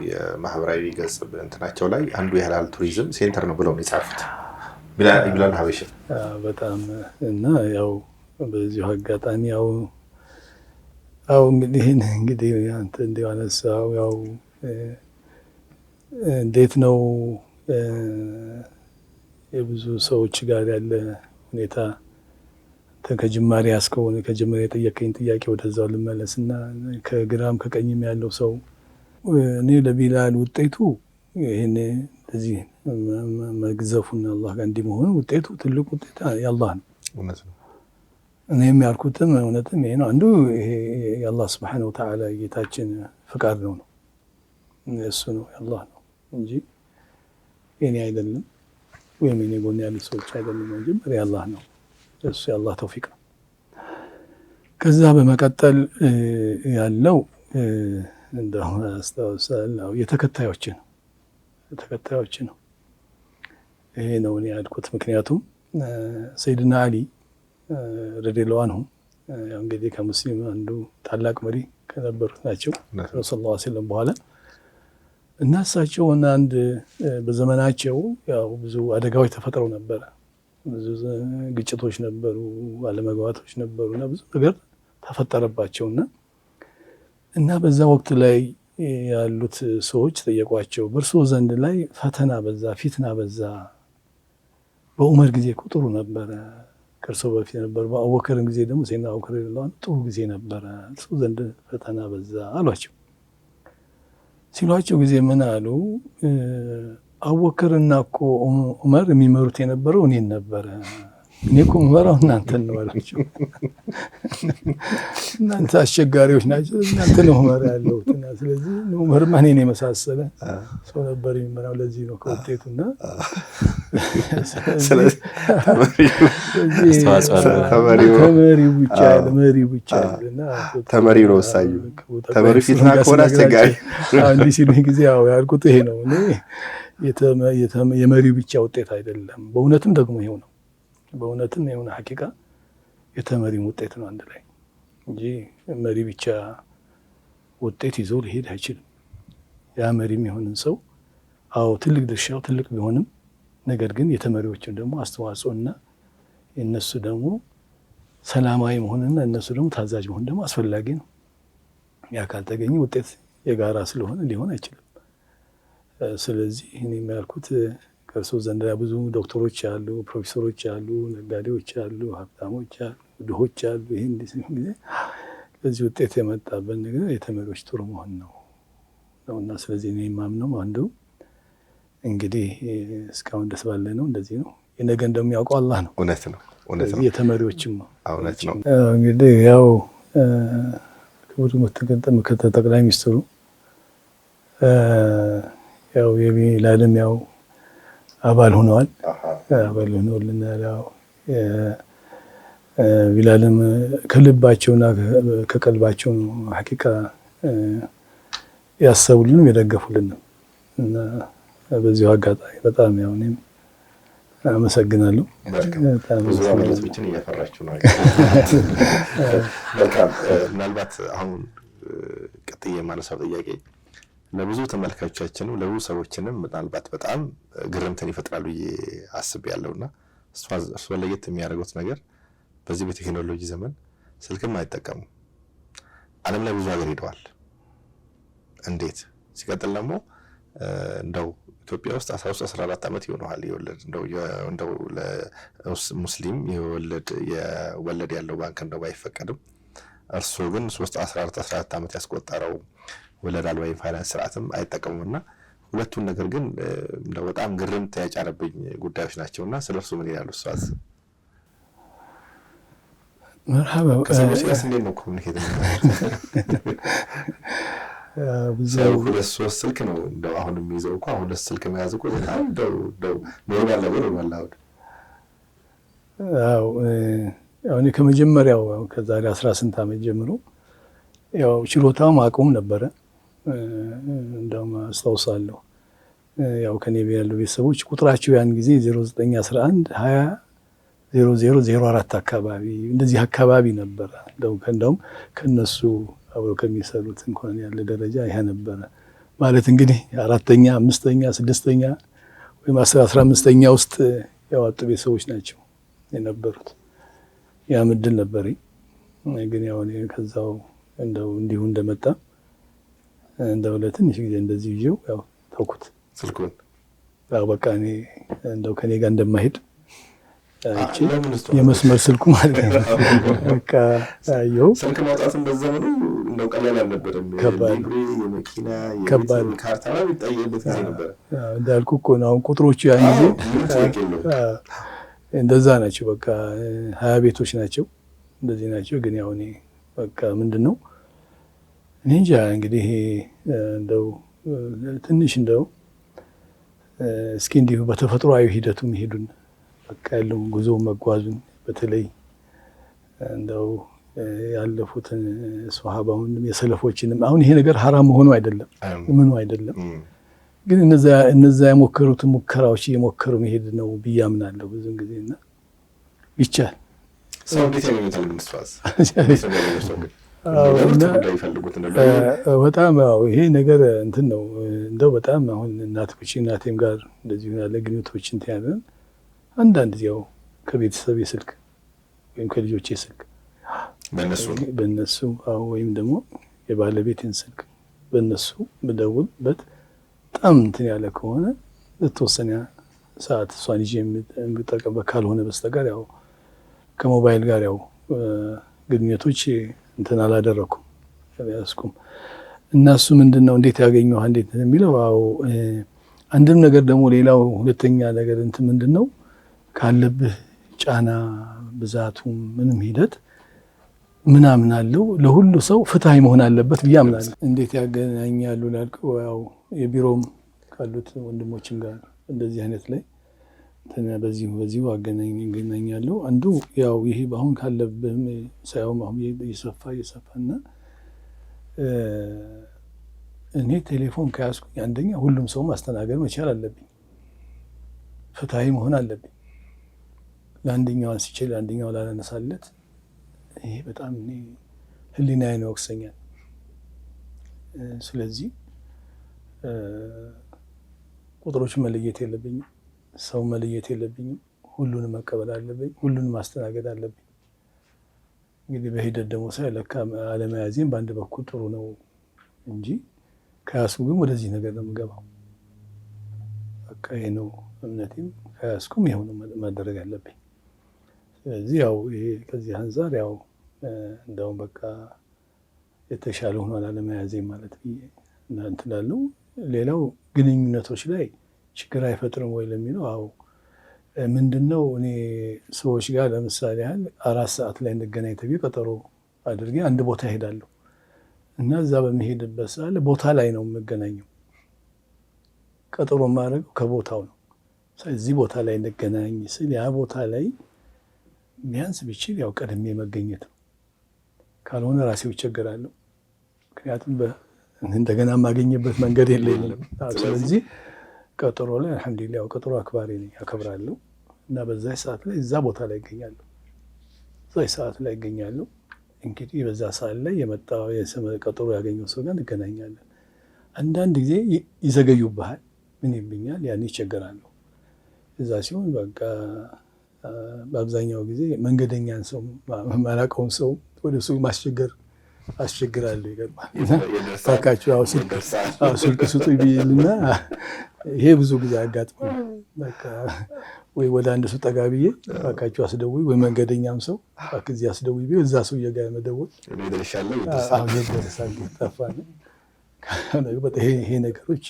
የማህበራዊ ገጽ እንትናቸው ላይ አንዱ የሐላል ቱሪዝም ሴንተር ነው ብለው ነው የጻፉት ቢላል ሀበሻ በጣም እና ያው በዚሁ አጋጣሚ ያው እንግዲህ አንተ እንደው አነሳው ያው እንዴት ነው የብዙ ሰዎች ጋር ያለ ሁኔታ ከጅማሬ ያስከውን ከጅማሬ የጠየቀኝ ጥያቄ ወደዛው ልመለስና ከግራም ከቀኝም ያለው ሰው እኔ ለቢላል ውጤቱ ይሄን እዚህ መግዘፉና አላህ ጋር እንዲመሆኑ ውጤቱ ትልቁ ውጤት የአላህ ነው። እውነት ነው። እኔም ያልኩትም እውነትም ይሄ ነው። አንዱ ይሄ የአላህ Subhanahu Wa Ta'ala ጌታችን ፍቃድ ነው እሱ ነው የአላህ ነው እንጂ የኔ አይደለም ወይም የኔ ጎን ያሉ ሰዎች አይደለም እንጂ የአላህ ነው። እሱ የአላህ ተውፊቅ ነው። ከዛ በመቀጠል ያለው እንደው አስተዋውሳለሁ የተከታዮች ነው። ይሄ ነው እኔ ያልኩት። ምክንያቱም ሰይድና አሊ ረዲየላሁ ዐንሁ ያው እንግዲህ ከሙስሊም አንዱ ታላቅ መሪ ከነበሩት ናቸው። ረሱላህ ሰለላሁ ዐለይሂ ወሰለም በኋላ እና እሳቸውን አንድ በዘመናቸው ያው ብዙ አደጋዎች ተፈጥረው ነበረ። ብዙ ግጭቶች ነበሩ፣ አለመግባባቶች ነበሩና ብዙ ነገር ተፈጠረባቸውና እና በዛ ወቅት ላይ ያሉት ሰዎች ጠየቋቸው፣ በእርስዎ ዘንድ ላይ ፈተና በዛ፣ ፊትና በዛ። በዑመር ጊዜ ጥሩ ነበረ፣ ከእርስዎ በፊት ነበር። በአቡበከርም ጊዜ ደግሞ ሰይድና አቡበከር ጥሩ ጊዜ ነበረ፣ እርስዎ ዘንድ ፈተና በዛ አሏቸው። ሲሏቸው ጊዜ ምን አሉ? አቡበከርና እኮ ዑመር የሚመሩት የነበረው እኔን ነበረ፣ እኔ እኮ የምመራው እናንተን ነው አላቸው። እናንተ አስቸጋሪዎች ናቸው፣ እናንተ ነው ዑመር ያለሁት። ስለዚህ ዑመርማ እኔን የመሳሰለ ሰው ነበር የሚመራው። ለዚህ ነው ከውጤቱና ተመሪው ብቻ ተመሪ ነው ወሳኙ። ተመሪ ፊትና ከሆነ አስቸጋሪ እንዲህ ሲሉኝ ጊዜ ያልኩት ይሄ ነው። እኔ የመሪው ብቻ ውጤት አይደለም፣ በእውነትም ደግሞ ይሄው ነው። በእውነትም የሆነ ሐቂቃ የተመሪም ውጤት ነው አንድ ላይ እንጂ መሪ ብቻ ውጤት ይዞ ሊሄድ አይችልም። ያ መሪም የሆንን ሰው ትልቅ ድርሻው ትልቅ ቢሆንም ነገር ግን የተመሪዎችን ደግሞ አስተዋጽኦና የእነሱ ደግሞ ሰላማዊ መሆንና እነሱ ደግሞ ታዛዥ መሆን ደግሞ አስፈላጊ ነው። ያ ካልተገኘ ውጤት የጋራ ስለሆነ ሊሆን አይችልም። ስለዚህ እኔ የሚያልኩት ከእርስዎ ዘንድ ብዙ ዶክተሮች አሉ፣ ፕሮፌሰሮች አሉ፣ ነጋዴዎች አሉ፣ ሀብታሞች አሉ፣ ድሆች አሉ። ይሄ እንዲህ ጊዜ ለዚህ ውጤት የመጣበት ነገር የተመሪዎች ጥሩ መሆን ነውና ስለዚህ እኔ የማምነው አንዱ እንግዲህ እስካሁን ደስ ባለ ነው እንደዚህ ነው። የነገ እንደሚያውቀው አላህ ነው። እውነት ነው። የተመሪዎችም ነው። እውነት ነው። እንግዲህ ያው ክቡር ምክትል ጠቅላይ ሚኒስትሩ ያው የቢላልም ያው አባል ሆነዋል። አባል ሆነውልናል። ያው ቢላልም ከልባቸውና ከቀልባቸው ነው ሐቂቃ ያሰቡልንም የደገፉልንም እና በዚሁ አጋጣሚ በጣም ያው እኔም አመሰግናለሁ። ብዙ አመለቶችን እያፈራችሁ ነው። በጣም ምናልባት አሁን ቀጥዬ የማነሳው ጥያቄ ለብዙ ተመልካቾቻችንም ለብዙ ሰዎችንም ምናልባት በጣም ግርምትን ይፈጥራሉ ብዬ አስቤያለሁና እሷ ለየት የሚያደርጉት ነገር በዚህ በቴክኖሎጂ ዘመን ስልክም አይጠቀሙ ዓለም ላይ ብዙ ሀገር ሄደዋል። እንዴት ሲቀጥል ደግሞ እንደው ኢትዮጵያ ውስጥ 13-14 ዓመት ይሆነዋል የወለድ እንደው ለሙስሊም የወለድ ያለው ባንክ እንደው ባይፈቀድም እርሱ ግን 14 ዓመት ያስቆጠረው ወለድ አልባ የፋይናንስ ስርዓትም አይጠቀሙና ሁለቱን ነገር ግን እንደው በጣም ግርምት ያጫረብኝ ጉዳዮች ናቸውና ስለርሱ ምን ይላሉ? እሷስ መርሐባ ከሰዎች ጋር እንዴት ነው ኮሙኒኬት ሁለት ሶስት ስልክ ነው እንደው አሁን የሚይዘው እኮ አሁን ሁለት ስልክ መያዝ እኮ በጣም እንደው ኖርማል ነገር ነው። እኔ ከመጀመሪያው ከዛሬ 18 ዓመት ጀምሮ ያው ችሎታውም አቅሙም ነበረ። እንደውም አስታውሳለሁ ያው ከኔ ያሉ ቤተሰቦች ቁጥራቸው ያን ጊዜ 0911 20 0004 አካባቢ እንደዚህ አካባቢ ነበረ። እንደውም ከነሱ አብረው ከሚሰሩት እንኳን ያለ ደረጃ ይሄ ነበረ ማለት እንግዲህ 4ኛ 5ኛ 6ኛ ወይም 15ኛ ውስጥ ያወጡ ቤተሰቦች ናቸው የነበሩት። ያ ምድል ነበረኝ። ግን ያው እኔ ከዛው እንደው እንዲሁ እንደመጣ እንደው ለትንሽ ጊዜ እንደዚህ ይዤው ያው ተውኩት ስልኩን። ያው በቃ እኔ እንደው ከኔ ጋር እንደማይሄድ እቺ የመስመር ስልኩ ማለት ነው። በቃ አየው ስልክ ማውጣት እንደዛው ነው። እንደው ቀላል አልነበረም። የመኪና ካርታ ይጣየለት ጊዜ ነበር። እንዳልኩ እኮ ነው ቁጥሮቹ ያን ጊዜ እንደዛ ናቸው። በቃ 20 ቤቶች ናቸው እንደዚህ ናቸው። ግን ያው እኔ በቃ ምንድነው እኔ እንጃ እንግዲህ እንደው ትንሽ እንደው እስኪ እንዲሁ በተፈጥሯዊ ሂደቱ መሄዱን በቃ ያለው ጉዞ መጓዙን በተለይ እንደው ያለፉትን ሱሐባውንም የሰለፎችንም አሁን ይሄ ነገር ሐራም ሆኖ አይደለም ምኑ አይደለም። ግን እነዛ የሞከሩትን ሙከራዎች እየሞከሩ መሄድ ነው ብዬ አምናለሁ ብዙ ጊዜና ይቻል ሰው እንዴት ያገኙታል? ግን እሷስ በጣም ይሄ ነገር እንትን ነው እንደው በጣም አሁን እናቴም ጋር እንደዚህ ያለ ግንኙነቶች እንትን ያለን አንዳንድ ያው ከቤተሰብ ስልክ ወይም ከልጆቼ ስልክ በእነሱ ወይም ደግሞ የባለቤቴን ስልክ በእነሱ ብደውልበት በጣም እንትን ያለ ከሆነ ለተወሰነ ሰዓት እሷን ይዤ የምጠቀምበት ካልሆነ በስተቀር ያው ከሞባይል ጋር ያው ግንኙነቶች እንትን አላደረኩም ያስኩም። እና እሱ ምንድነው እንዴት ያገኘው እንዴት የሚለው አንድም ነገር ደግሞ ሌላው ሁለተኛ ነገር እንትን ምንድነው ካለብህ ጫና ብዛቱ ምንም ሂደት ምናምን አለው ለሁሉ ሰው ፍትሃዊ መሆን አለበት ብዬ አምናለሁ። እንዴት ያገናኛሉ ላልከው ያው የቢሮም ካሉት ወንድሞችም ጋር እንደዚህ አይነት ላይ በዚሁ አገናኛለሁ። አንዱ ያው ይሄ አሁን ካለብህም ሳይሆን አሁን እየሰፋና እኔ ቴሌፎን ከያዝኩኝ አንደኛ ሁሉም ሰው ማስተናገድ መቻል አለብኝ፣ ፍትሃዊ መሆን አለብኝ። ለአንደኛው አንስቼ ለአንደኛው ላላነሳለት ይሄ በጣም እኔ ህሊናዬን ይወቅሰኛል። ስለዚህ ቁጥሮችን መለየት የለብኝም፣ ሰው መለየት የለብኝም። ሁሉንም መቀበል አለብኝ፣ ሁሉንም ማስተናገድ አለብኝ። እንግዲህ በሂደት ደግሞ ሳይለካ አለመያዜም በአንድ በኩል ጥሩ ነው እንጂ ከያዝኩ ግን ወደዚህ ነገር ነው የምገባው። በቃ ይሄ ነው እምነቴም፣ ከያዝኩም ይኸው ነው ማድረግ አለብኝ። ስለዚህ ያው ይሄ ከዚህ አንፃር ያው እንደውም በቃ የተሻለ ሆኗል አለመያዜ ማለት ብዬ እንትን እላለሁ። ሌላው ግንኙነቶች ላይ ችግር አይፈጥርም ወይ ለሚለው ምንድነው እኔ ሰዎች ጋር ለምሳሌ ያህል 4 ሰዓት ላይ እንገናኝ ተብዬ ቀጠሮ አድርጌ አንድ ቦታ እሄዳለሁ እና እዛ በሚሄድበት ሰዓት ቦታ ላይ ነው የምገናኘው። ቀጠሮ የማደርገው ከቦታው ነው። ስለዚህ ቦታ ላይ እንገናኝ ስል ያ ቦታ ላይ ቢያንስ ቢችል ያው ቀድሜ መገኘት ነው። ካልሆነ ራሴው ይቸገራለሁ። ምክንያቱም እንደገና የማገኝበት መንገድ የለኝም። ስለዚህ ቀጠሮ ላይ አልሐምዱሊላህ ያው ቀጠሮ አክባሪ ነኝ፣ አከብራለሁ እና በዛ ሰዓት ላይ እዛ ቦታ ላይ እገኛለሁ። እዛ ሰዓት ላይ እገኛለሁ። እንግዲህ በዛ ሰዓት ላይ የመጣው ቀጠሮ ያገኘው ሰው ጋር እንገናኛለን። አንዳንድ ጊዜ ይዘገዩብሃል፣ ምን ይብኛል፣ ያን ይቸገራለሁ። እዛ ሲሆን በቃ በአብዛኛው ጊዜ መንገደኛን ሰው ማላውቀውን ሰው ወደ እሱ ማስቸገር አስቸግራለሁ። ይገርማል። ታካችሁ ስልክ ስጡኝ ቢልና ይሄ ብዙ ጊዜ አጋጥሞኝ በቃ ወይ ወደ አንድ ሰው ጠጋ ብዬ ታካችሁ አስደውይ ወይ መንገደኛም ሰው እዚህ አስደውይ ቢሆን እዛ ሰው ጋር መደወል ጠፋን። ይሄ ነገሮች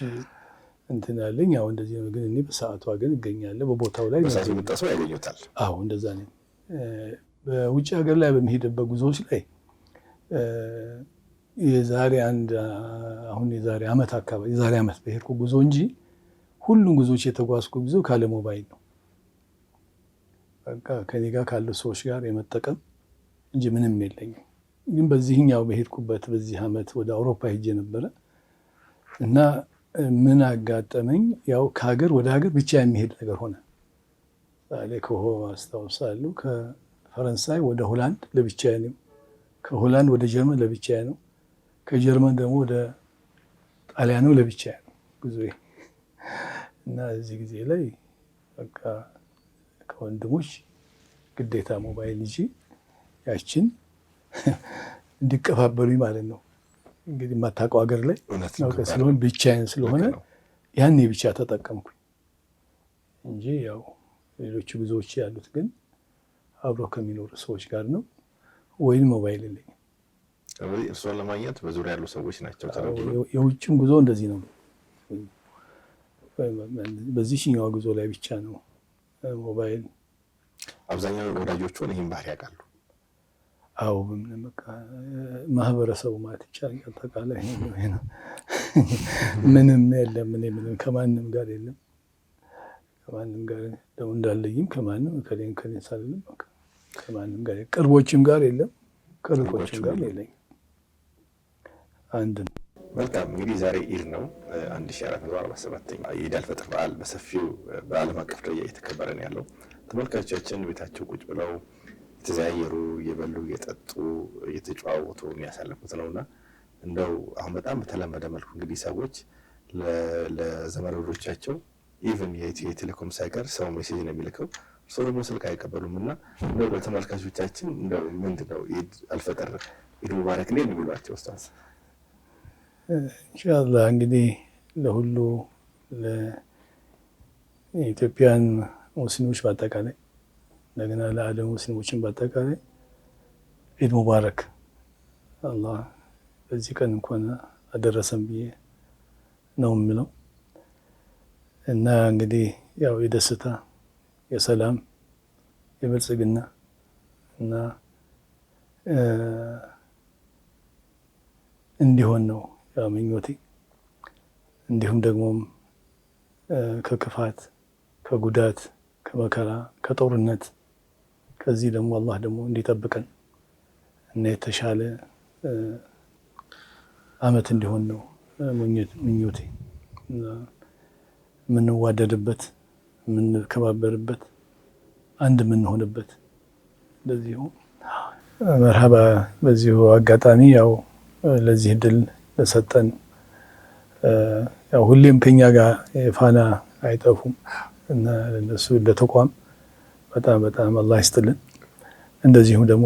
እንትን ያለኝ ያው እንደዚህ ነው። ግን እኔ በሰዓቷ ግን እገኛለሁ በቦታው ላይ ሰው ያገኙታል። እንደዛ ነው። በውጭ ሀገር ላይ በሚሄድበት ጉዞዎች ላይ የዛሬ ዓመት አካባቢ የዛሬ ዓመት በሄድኩ ጉዞ እንጂ ሁሉም ጉዞዎች የተጓዝኩ ጉዞ ካለ ሞባይል ነው። በቃ ከኔ ጋር ካሉ ሰዎች ጋር የመጠቀም እንጂ ምንም የለኝም። ግን በዚህኛው በሄድኩበት በዚህ ዓመት ወደ አውሮፓ ሄጄ ነበረ እና ምን አጋጠመኝ? ያው ከሀገር ወደ ሀገር ብቻ የሚሄድ ነገር ሆነ። አስታውሳለሁ ከፈረንሳይ ወደ ሆላንድ ለብቻዬ ነው። ከሆላንድ ወደ ጀርመን ለብቻዬ ነው። ከጀርመን ደግሞ ወደ ጣሊያን ለብቻዬ ነው ጉዞዬ። እና እዚህ ጊዜ ላይ በቃ ከወንድሞች ግዴታ ሞባይል ይዤ ያችን እንዲቀባበሉኝ ማለት ነው። እንግዲህ የማታውቀው ሀገር ላይ ስለሆነ ብቻዬን ስለሆነ ያኔ ብቻ ተጠቀምኩኝ እንጂ ያው ሌሎቹ ጉዞዎች ያሉት ግን አብሮ ከሚኖሩ ሰዎች ጋር ነው። ወይም ሞባይል የለኝም። ስለዚህ እርሷን ለማግኘት በዙሪያ ያሉ ሰዎች ናቸው። የውጭም ጉዞ እንደዚህ ነው። በዚህኛው ጉዞ ላይ ብቻ ነው ሞባይል። አብዛኛው ወዳጆቹን ይህን ባህሪ ያውቃሉ። በቃ ማህበረሰቡ ማለት ይቻላል አጠቃላይ ነው። ምንም የለም፣ ምንም ከማንም ጋር የለም። ከማንም ጋር ደግሞ እንዳለይም ከማንም ከሌን ሳልልም በቃ ከማንም ጋር ቅርቦችም ጋር የለም፣ ቅርቦችም ጋር የለኝም። አንድ ነው። መልካም እንግዲህ ዛሬ ኢድ ነው። 1447ኛ የኢድ አልፈጥር በዓል በሰፊው በዓለም አቀፍ ደረጃ እየተከበረ ነው ያለው። ተመልካቾቻችን ቤታቸው ቁጭ ብለው ተዛየሩ እየበሉ እየጠጡ እየተጨዋወቱ የሚያሳልፉት ነውና እንደው አሁን በጣም በተለመደ መልኩ እንግዲህ ሰዎች ለዘመዶቻቸው ኢቭን የኢትዮ ቴሌኮም ሳይቀር ሰው ሜሴጅ ነው የሚልከው። እሱ ደግሞ ስልክ አይቀበሉም እና እንደው ለተመልካቾቻችን እንደው ምንድነው ኢድ አልፈጥር ኢድ ሙባረክ ነው የሚሏቸው ኡስታዝ? ኢንሻአላህ እንግዲህ ለሁሉ ለኢትዮጵያን ሙስሊሞች በአጠቃላይ እንደገና ለዓለም ሙስሊሞችን በአጠቃላይ ኢድ ሙባረክ። አላህ በዚህ ቀን እንኳን አደረሰን ብዬ ነው የምለው እና እንግዲህ ያው የደስታ የሰላም የብልጽግና እና እንዲሆን ነው ያው ምኞቴ። እንዲሁም ደግሞ ከክፋት ከጉዳት ከመከራ ከጦርነት ከዚህ ደግሞ አላህ ደግሞ እንዲጠብቀን እና የተሻለ አመት እንዲሆን ነው ምኞቴ። የምንዋደድበት የምንከባበርበት አንድ የምንሆንበት እንደዚሁ መርሐባ። በዚሁ አጋጣሚ ያው ለዚህ እድል ለሰጠን ያው ሁሌም ከኛ ጋር ፋና አይጠፉም እና ለነሱ ለተቋም በጣም በጣም አላህ ይስጥልን። እንደዚሁም ደግሞ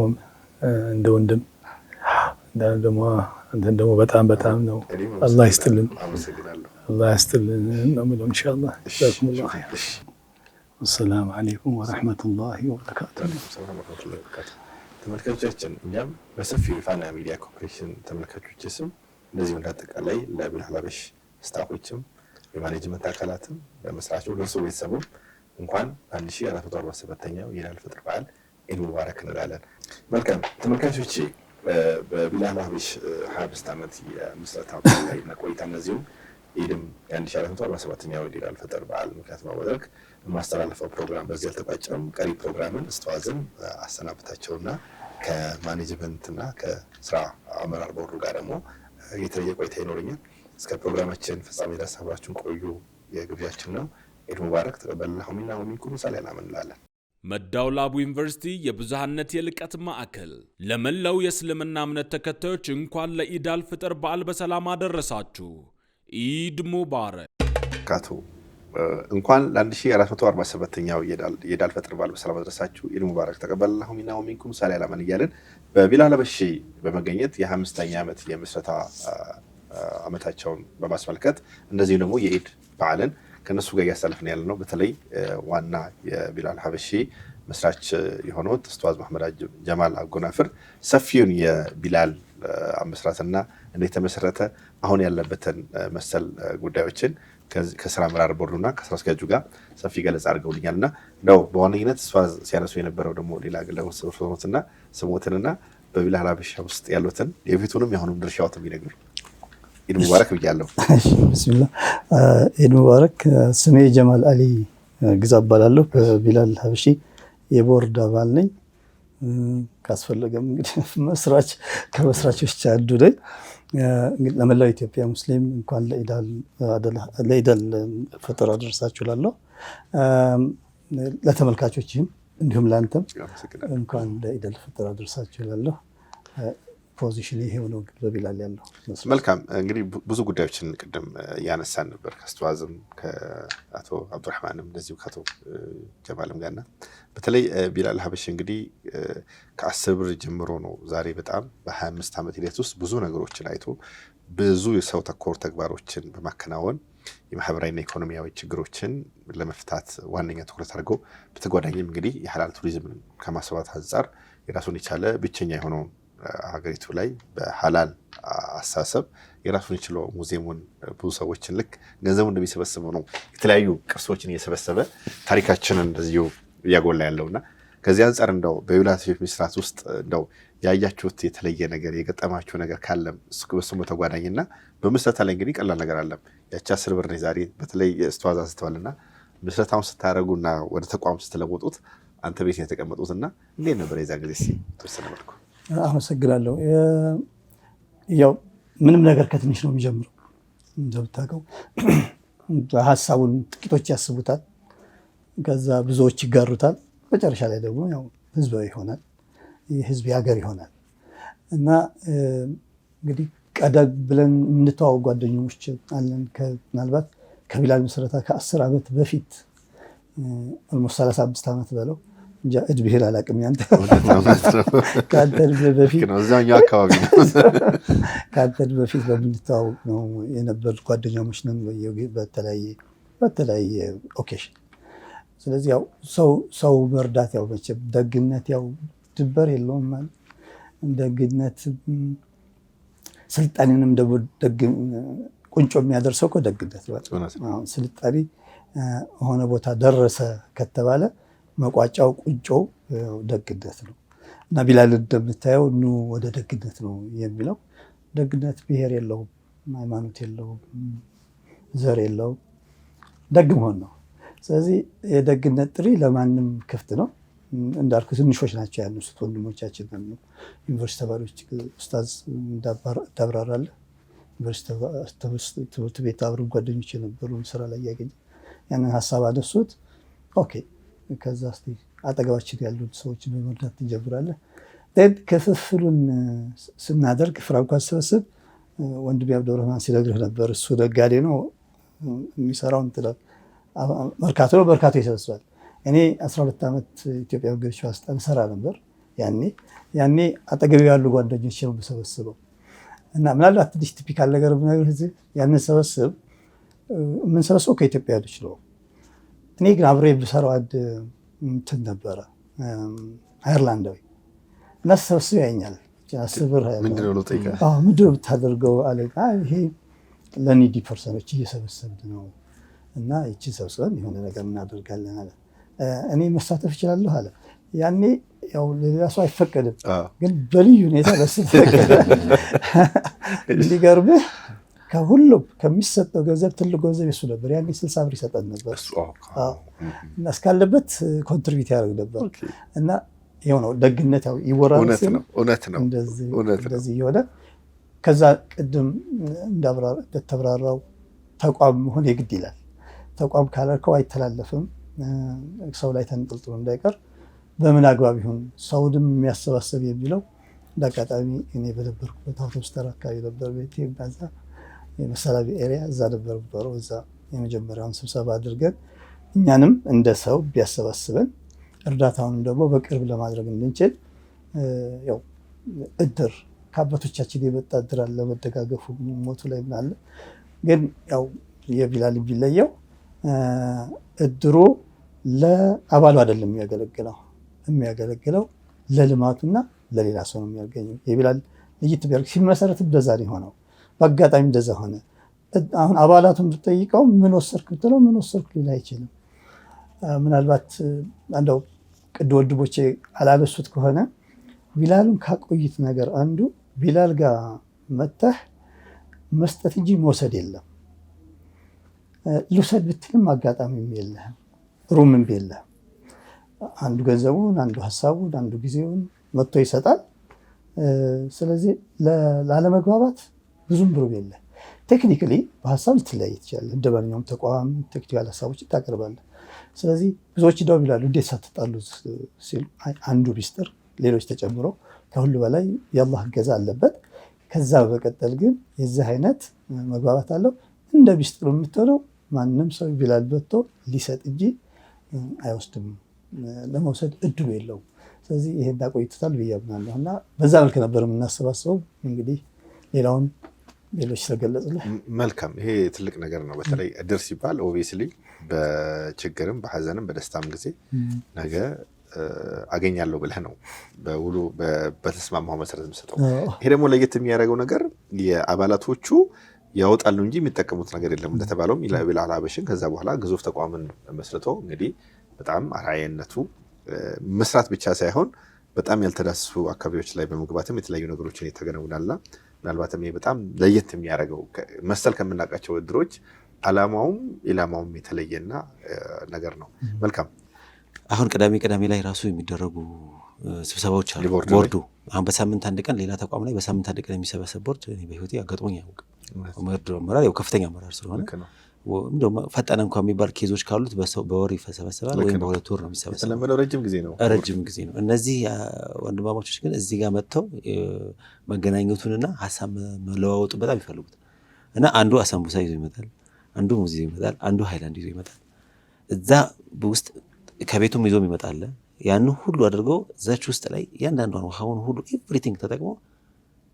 እንደ ወንድም ደግሞ አንተን ደግሞ በጣም በጣም ነው አላህ ይስጥልን፣ አላህ ይስጥልን ነው የምለው ኢንሻአላህ። ጀዛኩሙላሁ ኸይር። ወሰላሙ አለይኩም ወራህመቱላሂ ወበረካቱሁ። ተመልካቾቻችን እኛም በሰፊው የፋና ሚዲያ ኮርፖሬሽን ተመልካቾች ስም እንደዚሁ እንዳጠቃላይ ለቢላል ሀበሺ ስታፎችም የማኔጅመንት አካላትም በመስራቸው ለእርሱ ቤተሰቡም እንኳን 1447ኛው የኢድ አልፈጥር በዓል ኢድ ሙባረክ እንላለን። መልካም ተመልካቾቼ በቢላል ሀበሺ 25 ዓመት የምስረታ ላይ ቆይታ እንደዚሁም ኢድም የ1447ኛው የኢድ አልፈጥር በዓል ምክንያት በማድረግ የማስተላለፈው ፕሮግራም በዚህ አልተቋጨም። ቀሪ ፕሮግራምን ኡስታዝን አሰናብታቸውና ከማኔጅመንትና ከስራ አመራር ቦርዱ ጋር ደግሞ የተለየ ቆይታ ይኖረኛል። እስከ ፕሮግራማችን ፍጻሜ ድረስ አብራችሁን ቆዩ የግብዣችን ነው። ኢድ ሙባረክ ተቀበልናሁ ሚና ወሚንኩም ሰላም እንላለን። መዳውላቡ ዩኒቨርሲቲ የብዝሃነት የልቀት ማዕከል ለመላው የእስልምና እምነት ተከታዮች እንኳን ለኢድ አልፍጥር በዓል በሰላም አደረሳችሁ። ኢድ ሙባረክ። እንኳን ለ1447ኛው የኢድ አልፈጥር በዓል በሰላም አደረሳችሁ። ኢድ ሙባረክ ተቀበልናሁ ሚና ወሚንኩም ሰላም እያልን በቢላል ሀበሺ በመገኘት የ25ኛ ዓመት የምስረታ ዓመታቸውን በማስመልከት እንደዚሁ ደግሞ የኢድ በዓልን ከነሱ ጋር እያሳለፍን ያለ ነው። በተለይ ዋና የቢላል ሀበሺ መስራች የሆኑት ኡስታዝ መሐመድ ጀማል አጎናፍር ሰፊውን የቢላል አመስራትና እንዴት ተመሰረተ አሁን ያለበትን መሰል ጉዳዮችን ከስራ አመራር ቦርዱና ከስራ አስኪያጁ ጋር ሰፊ ገለጻ አድርገውልኛልና ነው በዋነኝነት ኡስታዝ ሲያነሱ የነበረው ደግሞ ሌላ ግለሰቦችና ስሞትንና በቢላል ሀበሺ ውስጥ ያሉትን የፊቱንም የአሁኑም ድርሻዎትን ቢነግሩ። ኢድ ሙባረክ ብያለሁ። ቢስሚላህ ኢድ ሙባረክ። ስሜ ጀማል አሊ ግዛ እባላለሁ። በቢላል ሀበሺ የቦርድ አባል ነኝ። ካስፈለገም እንግዲህ መስራች ከመስራቾች አንዱ ነኝ። ለመላው ኢትዮጵያ ሙስሊም እንኳን ለኢድ አልፈጥር አደረሳችሁ እላለሁ። ለተመልካቾችም እንዲሁም ለአንተም እንኳን ለኢድ አልፈጥር አደረሳችሁ እላለሁ። ፖዚሽን ይሄው ነው በቢላል ያለው። መልካም እንግዲህ ብዙ ጉዳዮችን ቅድም ያነሳን ነበር ከኡስታዝም ከአቶ አብዱራህማንም እንደዚሁ ከአቶ ጀማልም ጋርና በተለይ ቢላል ሀበሺ እንግዲህ ከ10 ብር ጀምሮ ነው ዛሬ በጣም በ25 ዓመት ሂደት ውስጥ ብዙ ነገሮችን አይቶ ብዙ የሰው ተኮር ተግባሮችን በማከናወን የማህበራዊና ኢኮኖሚያዊ ችግሮችን ለመፍታት ዋነኛ ትኩረት አድርገው በተጓዳኝም እንግዲህ የሐላል ቱሪዝምን ከማስፋት አንጻር የራሱን የቻለ ብቸኛ የሆነውን ሀገሪቱ ላይ በሐላል አሳሰብ የራሱን የችለው ሙዚየሙን ብዙ ሰዎችን ልክ ገንዘቡ እንደሚሰበስበው ነው የተለያዩ ቅርሶችን እየሰበሰበ ታሪካችንን እንደዚሁ እያጎላ ያለውና ከዚህ አንጻር እንደው በቢላል ሀበሺ መስራት ውስጥ እንደው ያያችሁት የተለየ ነገር የገጠማችሁ ነገር ካለም እሱም በተጓዳኝና በምስረታ ላይ እንግዲህ ቀላል ነገር አለም ያቺ 10 ብር ነው ዛሬ በተለይ ኡስታዝ አንስተዋልና ምስረታውን ስታረጉና ወደ ተቋም ስትለውጡት አንተ ቤት የተቀመጡትና እንዴት ነበር የዛ ጊዜ ተወሰነ መልኩ? አመሰግናለሁ። ያው ምንም ነገር ከትንሽ ነው የሚጀምረው። እንደምታውቀው ሀሳቡን ጥቂቶች ያስቡታል፣ ከዛ ብዙዎች ይጋሩታል፣ መጨረሻ ላይ ደግሞ ያው ህዝባዊ ይሆናል። የህዝብ ሀገር ይሆናል እና እንግዲህ ቀደም ብለን የምንተዋወቅ ጓደኞች አለን። ምናልባት ከቢላል ምስረታ ከ10 ዓመት በፊት ኦልሞስት 35 ዓመት በለው እንጃ እድሜህን አላውቅም። ያንተ ከአንተ እድሜ በፊት እዛኛው አካባቢ ነው። ከአንተ በፊት በምንተዋወቅ ነው የነበር ጓደኛሞች ነን በተለያየ ኦኬሽን። ስለዚህ ያው ሰው መርዳት ያው መቼም ደግነት ያው ድንበር የለውም ማለት ደግነት ስልጣኔንም ደግሞ ቁንጮ የሚያደርሰው እኮ ደግነት ነው። ስልጣኔ ሆነ ቦታ ደረሰ ከተባለ መቋጫው ቁንጮው ደግነት ነው እና ቢላል እንደምታየው ኑ ወደ ደግነት ነው የሚለው። ደግነት ብሔር የለውም፣ ሃይማኖት የለውም፣ ዘር የለውም፣ ደግ መሆን ነው። ስለዚህ የደግነት ጥሪ ለማንም ክፍት ነው። እንዳልኩ ትንሾች ናቸው ያነሱት ወንድሞቻችን ነው። ዩኒቨርሲቲ ተማሪዎች ኡስታዝ እንዳብራራለ ዩኒቨርሲቲ ትምህርት ቤት አብረን ጓደኞች የነበሩ ስራ ላይ ያገኘ ያንን ሀሳብ አነሱት። ኦኬ ከዛ እስቲ አጠገባችን ያሉት ሰዎችን በመርዳት እንጀምራለን። ክፍፍሉን ስናደርግ ፍራንኳን ስበስብ ወንድሜ አብዱረህማን ሲነግርህ ነበር። እሱ ነጋዴ ነው የሚሰራው መርካቶ ነው። መርካቶ ይሰበስባል። እኔ 12 ዓመት ኢትዮጵያ ገበያ ውስጥ እንሰራ ነበር። ያኔ አጠገቤ ያሉ ጓደኞች ነው የምሰበስበው እና ምናልባት ትንሽ ቲፒካል ነገር ብነግርህ እዚህ ያንን ሰበስብ የምንሰበስበው ከኢትዮጵያ ልጅ ነው። እኔ ግን አብሬ ብሰራው አንድ እንትን ነበረ አየርላንዳዊ እና ሰበስብ ያኛል 10 ብር ምንድነው ነው ጠይቃ ምንድነው ብታደርገው አለ። ይሄ ለኒዲ ፐርሰኖች እየሰበሰብን ነው እና ይቺን ሰብስበን የሆነ ነገር እናደርጋለን አለ። እኔ መሳተፍ እችላለሁ አለ። ያኔ ያው ለሌላ ሰው አይፈቀድም፣ ግን በልዩ ሁኔታ ለሱ ተፈቀደ። ሊገርምህ ከሁሉም ከሚሰጠው ገንዘብ ትልቅ ገንዘብ እሱ ነበር። ያኔ 60 ብር ይሰጠን ነበር እና እስካለበት ኮንትሪቢዩት ያደርግ ነበር እና ይኸው ነው ደግነት። ያው ይወራል እውነት ነው እንደዚህ የሆነ ከዛ ቅድም እንደተብራራው ተቋም መሆን የግድ ይላል። ተቋም ካላልከው አይተላለፍም። ሰው ላይ ተንጠልጥሎ እንዳይቀር በምን አግባብ ይሁን ሰውንም የሚያሰባሰብ የሚለው እንዳጋጣሚ እኔ በነበርኩበት አውቶቡስ ተራ አካባቢ ነበር ቤቴ። ባዛ የመሰላቢ ኤሪያ እዛ ነበር ብለው እዛ የመጀመሪያውን ስብሰባ አድርገን እኛንም እንደ ሰው ቢያሰባስበን እርዳታውንም ደግሞ በቅርብ ለማድረግ እንድንችል ያው እድር ከአባቶቻችን የመጣ እድር አለ። መደጋገፉ ሞቱ ላይ ምን አለ። ግን ያው የቢላል ቢለየው እድሩ ለአባሉ አይደለም የሚያገለግለው ለልማቱና ለሌላ ሰው ነው የሚያገኘው። የቢላል ለይት ቢያርግ ሲመሰረት እንደዛ ነው የሆነው። በአጋጣሚ እንደዛ ሆነ። አሁን አባላቱን ብትጠይቀው ምን ወሰርክ ብትለው ምን ወሰርክ ሊል አይችልም። ምናልባት አንደው ቅድ ወንድሞቼ አላነሱት ከሆነ ቢላልን ካቆይት ነገር አንዱ ቢላል ጋር መተህ መስጠት እንጂ መውሰድ የለም። ልውሰድ ብትልም አጋጣሚም የለህም፣ ሩምም የለህም። አንዱ ገንዘቡን፣ አንዱ ሀሳቡን፣ አንዱ ጊዜውን መጥቶ ይሰጣል። ስለዚህ ላለመግባባት ብዙም ብሩም የለህ። ቴክኒካሊ በሀሳብ ልትለያይ ትችላለህ። እንደ ማንኛውም ተቋም ቴክኒካል ሀሳቦችን ታቀርባለህ። ስለዚህ ብዙዎች ደው ይላሉ እንዴት ሳትጣሉ ሲሉ አንዱ ቢስጥር ሌሎች ተጨምሮ ከሁሉ በላይ የአላህ እገዛ አለበት። ከዛ በመቀጠል ግን የዚህ አይነት መግባባት አለው። እንደ ቢስጥሩ የምትሆነው ማንም ሰው ቢላል በቶ ሊሰጥ እንጂ አይወስድም፣ ለመውሰድ እድሉ የለውም። ስለዚህ ይሄን አቆይቶታል ብዬ አምናለሁ እና በዛ መልክ ነበር የምናሰባስበው። እንግዲህ ሌላውን ሌሎች ስለገለጹልህ መልካም። ይሄ ትልቅ ነገር ነው። በተለይ እድር ሲባል ኦብቪየስሊ በችግርም በሀዘንም በደስታም ጊዜ ነገ አገኛለሁ ብለህ ነው በውሉ በተስማማው መሰረት የምሰጠው። ይሄ ደግሞ ለየት የሚያደርገው ነገር የአባላቶቹ ያወጣሉ እንጂ የሚጠቀሙት ነገር የለም። እንደተባለውም ቢላል ሀበሽን ከዛ በኋላ ግዙፍ ተቋምን መስርቶ እንግዲህ በጣም አርአያነቱ መስራት ብቻ ሳይሆን በጣም ያልተዳሰሱ አካባቢዎች ላይ በመግባትም የተለያዩ ነገሮችን የተገነውናልና ምናልባትም ይሄ በጣም ለየት የሚያደርገው መሰል ከምናውቃቸው እድሮች አላማውም ኢላማውም የተለየና ነገር ነው። መልካም። አሁን ቅዳሜ ላይ ራሱ የሚደረጉ ስብሰባዎች አሉ። ቦርዱ አሁን በሳምንት አንድ ቀን ሌላ ተቋም ላይ በሳምንት አንድ ቀን የሚሰበሰብ ቦርድ እኔ በህይወቴ አጋጥሞኝ አያውቅም። አመራር ያው ከፍተኛ አመራር ስለሆነ እንደው ፈጠነ እንኳን የሚባል ኬዞች ካሉት በወር ይሰበሰባል ወይም በ2 ወር ነው የሚሰበሰበው። ስለምን ረጅም ጊዜ ነው። እነዚህ ወንድማማቾች ግን እዚህ ጋር መጥተው መገናኘቱንና ሀሳብ መለዋወጡ በጣም ይፈልጉት እና አንዱ አሳምቡሳ ይዞ ይመጣል፣ አንዱ ሙዝ ይዞ ይመጣል፣ አንዱ ሃይላንድ ይዞ ይመጣል። እዛ ውስጥ ከቤቱም ይዞ ይመጣል። ያን ሁሉ አድርገው እዛች ውስጥ ላይ ያንዳንዷን ውሃውን ሁሉ ኤቭሪቲንግ ተጠቅሞ